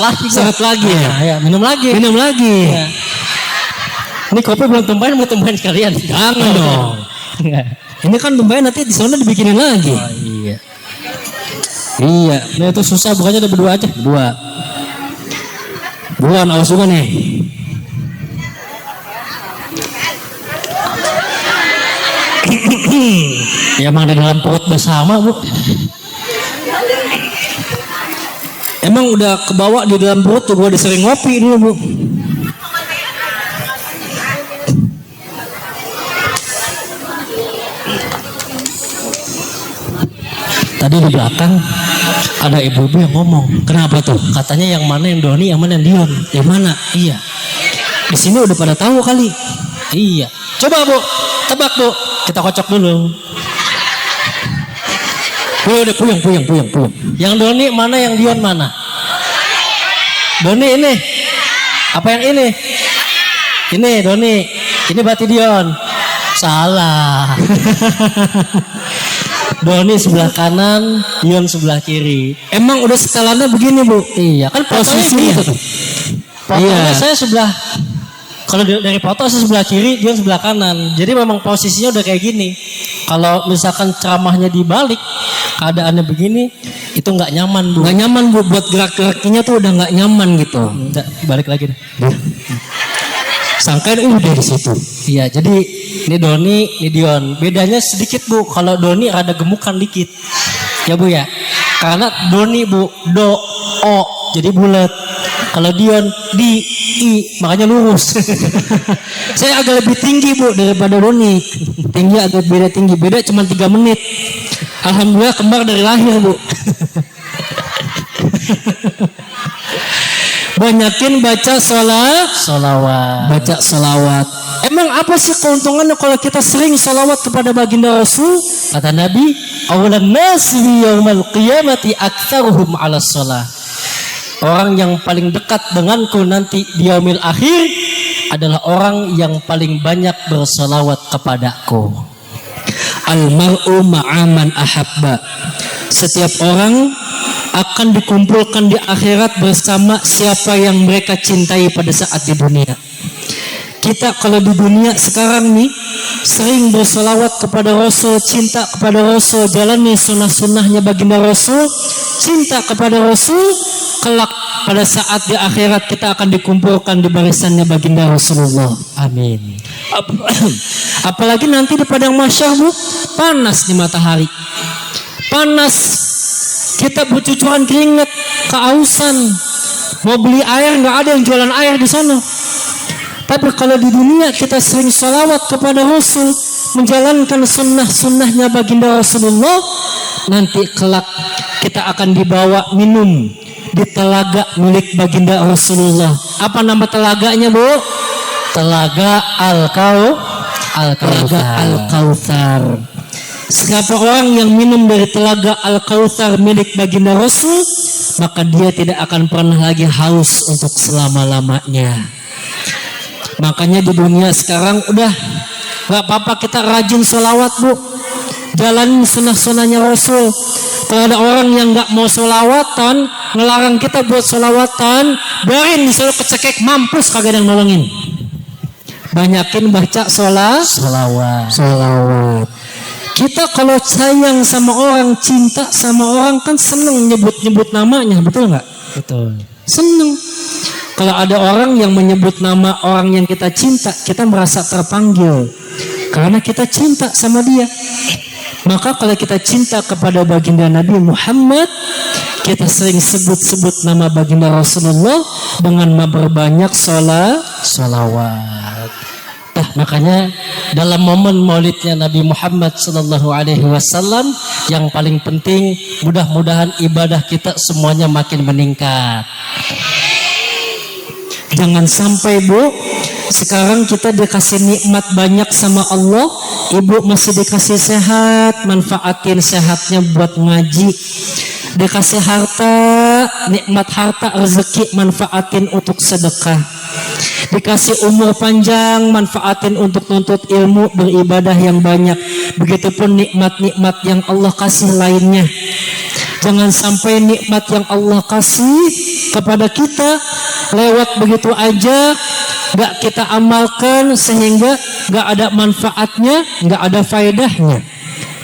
lagi ya? Ya, minum lagi. Ya. Ini kopi belum tumpahin, mau tumpahin sekalian? Jangan dong. Ini kan tumpahin nanti di sana dibikinin lagi. Oh, iya. Iya, nah itu susah, bukannya ada berdua aja. Buruan, awas juga nih. Ya emang di dalam perut bersama, Bu. Emang udah kebawa di dalam perut tuh, gua disering ngopi dulu, Bu. Tadi di belakang ada ibu-ibu yang ngomong. Kenapa tuh? Katanya yang mana yang Doni, yang mana yang Dion. Yang mana? Iya. Di sini udah pada tahu kali. Iya. Coba, Bu, tebak, Bu. Kita kocok dulu. Udah puyeng. Yang Doni mana, yang Dion mana? Doni ini. Apa yang ini? Ini Doni. Ini berarti Dion. Salah. Doni sebelah kanan, Dion sebelah kiri. Emang udah skalaannya begini, Bu? Iya, kan posisinya itu. Iya. Saya sebelah, kalau dari foto saya sebelah kiri, Dion sebelah kanan. Jadi memang posisinya udah kayak gini. Kalau misalkan ceramahnya dibalik, keadaannya begini, itu nggak nyaman, Bu. Nggak nyaman, Bu. Buat gerak-geraknya tuh udah nggak nyaman gitu. Nggak, balik lagi deh. Sangkain udah di situ. Iya, jadi ini Doni, ini Dion. Bedanya sedikit, Bu. Kalau Doni rada gemukan dikit. Ya, Bu ya. Karena Doni, Bu, do, o, jadi bulat. Kalau Dion, di, i, makanya lurus. Saya agak lebih tinggi, Bu, daripada Doni. Tinggi agak beda tinggi. Beda cuma 3 menit. Alhamdulillah kembar dari lahir, Bu. Banyakin baca sholawat. Baca sholawat. Emang apa sih keuntungannya kalau kita sering sholawat kepada baginda Rasul? Kata Nabi, awalan nasi yaumal qiyamati aktsaruhum ala sholah. Orang yang paling dekat denganku nanti di yaumil akhir adalah orang yang paling banyak bersolawat kepadaku. Al-mar'u ma'aman ahabba. Setiap orang akan dikumpulkan di akhirat bersama siapa yang mereka cintai pada saat di dunia.
Kita kalau di dunia sekarang nih sering bersolawat kepada Rasul, cinta kepada Rasul, jalani sunnah-sunnahnya baginda Rasul, cinta kepada Rasul, kelak pada saat di akhirat kita akan dikumpulkan di barisannya baginda Rasulullah.
Amin.
Apalagi nanti di padang mahsyar, Bu, panas di matahari, panas, kita bercucuran keringat, kehausan, mau beli air nggak ada yang jualan air di sana. Tapi kalau di dunia kita sering salawat kepada Rasul, menjalankan sunnah-sunnahnya baginda Rasulullah, nanti kelak kita akan dibawa minum di telaga milik baginda Rasulullah. Apa nama telaganya, Bu?
Telaga
Al-Kautsar. Siapa orang yang minum dari telaga Al-Kautsar milik baginda Rasul, maka dia tidak akan pernah lagi haus untuk selama-lamanya. Makanya di dunia sekarang udah gak apa-apa kita rajin sholawat, Bu, jalanin sunnah-sunnahnya Rasul. Kalau ada orang yang gak mau sholawatan, ngelarang kita buat sholawatan, biarin disuruh kecekek, mampus kagak ada yang nolongin. Banyakin baca
Sholawat.
Kita kalau sayang sama orang, cinta sama orang, kan seneng nyebut-nyebut namanya, betul nggak?
Betul.
Seneng. Kalau ada orang yang menyebut nama orang yang kita cinta, kita merasa terpanggil karena kita cinta sama dia. Maka kalau kita cinta kepada baginda Nabi Muhammad, kita sering sebut-sebut nama baginda Rasulullah dengan memperbanyak
Sholawat. Makanya dalam momen maulidnya Nabi Muhammad Sallallahu Alaihi Wasallam, yang paling penting mudah-mudahan ibadah kita semuanya makin meningkat.
Jangan sampai, Bu, sekarang kita dikasih nikmat banyak sama Allah, Ibu masih dikasih sehat, manfaatin sehatnya buat ngaji. Dikasih harta, nikmat harta, rezeki, manfaatin untuk sedekah. Dikasih umur panjang, manfaatin untuk nuntut ilmu, beribadah yang banyak. Begitupun nikmat-nikmat yang Allah kasih lainnya. Jangan sampai nikmat yang Allah kasih kepada kita lewat begitu aja, gak kita amalkan sehingga gak ada manfaatnya, gak ada faedahnya.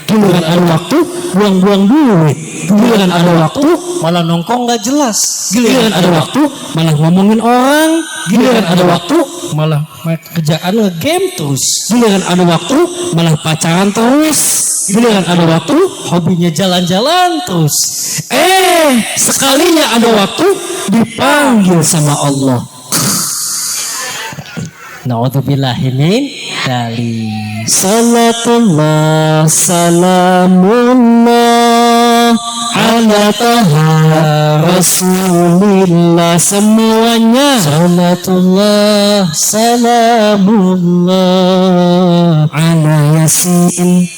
Giliran ada waktu buang-buang duit, giliran ada waktu
Malah nongkrong gak jelas.
giliran ada waktu malah ngomongin orang, giliran ada waktu
Malah kerjaan nge-game terus.
giliran ada waktu malah pacaran terus, giliran ada waktu
Hobinya jalan-jalan terus.
sekalinya ada waktu dipanggil sama Allah.
Na'udzubillahi min dzalik.
Salatullah salamullah ala taha rasulillah. Semuanya
Salatullah
salamullah ala yasin.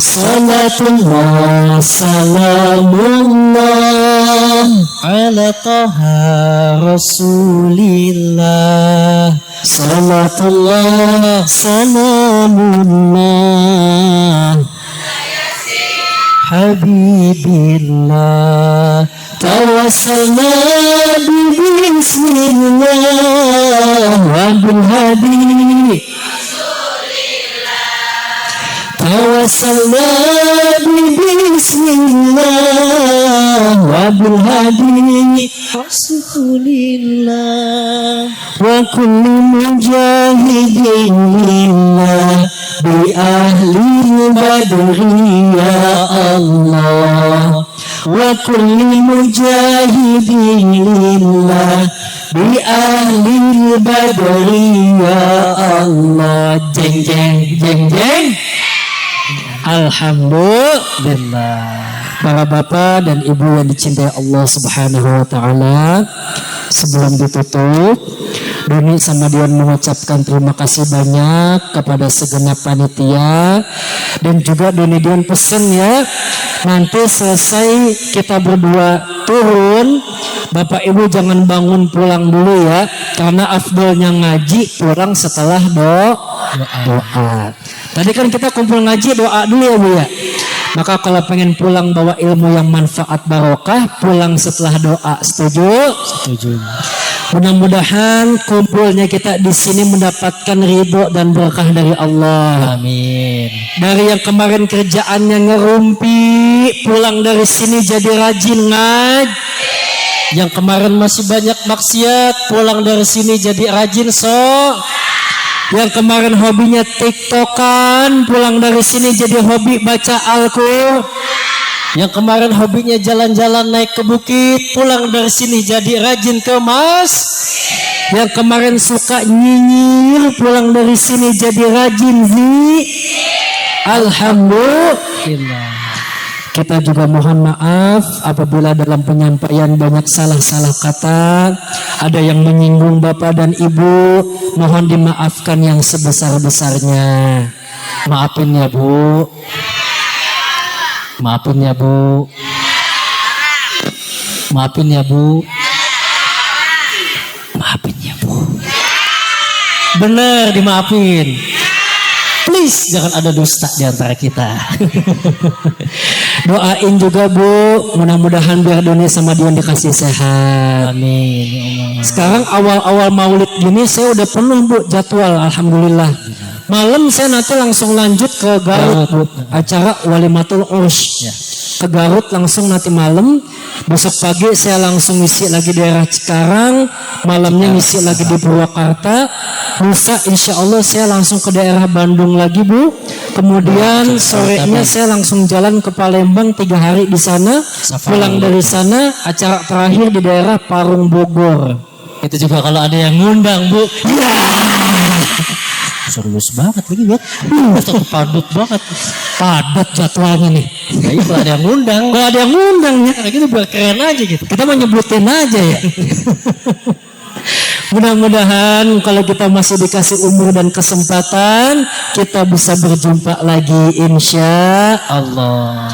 Salatullah salamullah
ala taha rasulillah.
Salatullah salamullah habibillah. Tawassalna bismillah wa bil hadi. Tawassalna bismillah wa bil hadi
Rasulillah.
wa kulli mujahidin lillah bi ahli badri ya Allah. Wa kulli mujahidin lillah bi ahli badri ya Allah. Jeng jeng jeng jeng. Alhamdulillah. Para bapak dan ibu yang dicintai Allah Subhanahu wa taala, sebelum ditutup, Doni sama Dion mengucapkan terima kasih banyak kepada segenap panitia, dan juga Doni Dion pesen ya, nanti selesai kita berdua turun, Bapak Ibu jangan bangun pulang dulu ya, karena afdolnya ngaji pulang setelah doa. Tadi kan kita kumpul ngaji, doa dulu ya Bu ya. Maka kalau pengen pulang bawa ilmu yang manfaat barokah, pulang setelah doa. Setuju?
Setuju.
Mudah-mudahan kumpulnya kita di sini mendapatkan ridho dan berkah dari Allah.
Amin.
Dari yang kemarin kerjaannya ngerumpi, pulang dari sini jadi rajin
Yang kemarin masih banyak maksiat, pulang dari sini jadi rajin
Yang kemarin hobinya tiktokan, pulang dari sini jadi hobi baca Al-Qur'an.
Yang kemarin hobinya jalan-jalan naik ke bukit, pulang dari sini jadi rajin ke
Yang kemarin suka nyinyir, pulang dari sini jadi rajin Alhamdulillah. Kita juga mohon maaf apabila dalam penyampaian banyak salah-salah kata, ada yang menyinggung Bapak dan Ibu, mohon dimaafkan yang sebesar-besarnya. Maafin ya Bu. Maafin ya Bu. Maafin ya Bu. Maafin ya Bu.
Bener, dimaafin. Please jangan ada dusta di antara kita.
Doain juga Bu, mudah-mudahan biar Doni sama Dion dikasih sehat.
Amin ya Allah.
Sekarang awal-awal maulid gini saya udah penuh Bu jadwal, alhamdulillah. Malam saya nanti langsung lanjut ke Garut Bu, acara Walimatul Urs. Ke Garut langsung nanti malam. Besok pagi saya langsung ngisi lagi daerah Cikarang, malamnya ngisi lagi di Purwakarta. Lusa insya Allah saya langsung ke daerah Bandung lagi Bu. Kemudian sorenya saya langsung jalan ke Palembang 3 hari di sana. Pulang dari sana acara terakhir di daerah Parung Bogor.
Itu juga kalau ada yang ngundang Bu.
Ya.
Serius banget lagi buat. Satu padat banget.
Padat jadwalnya nih.
Nah, kalau ada yang ngundang.
Kalau ada yang ngundang ya,
Nah, gitu biar keren aja gitu.
kita mau nyebutin aja ya. Mudah-mudahan kalau kita masih dikasih umur dan kesempatan, kita bisa berjumpa lagi insya
Allah.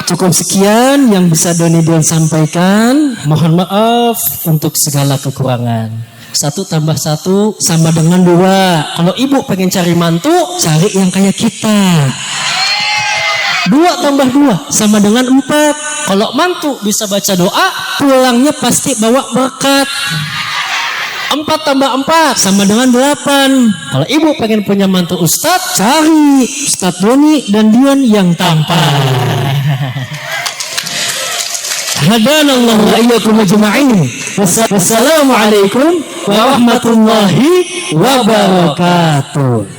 Cukup sekian yang bisa Doni Dion sampaikan.
Mohon maaf untuk segala kekurangan. 1 tambah 1
Sama dengan 2.
Kalau ibu pengen cari mantu,
Cari yang kayak kita.
2 tambah 2
Sama dengan 4.
Kalau mantu bisa baca doa,
Pulangnya pasti bawa berkat.
4 tambah 4
Sama dengan 8.
Kalau ibu pengen punya mantu ustadz,
Cari Ustadz Doni dan Dion yang tampan. Hadanallahu wa iyyakum ajma'in. Wassalamualaikum warahmatullahi wabarakatuh.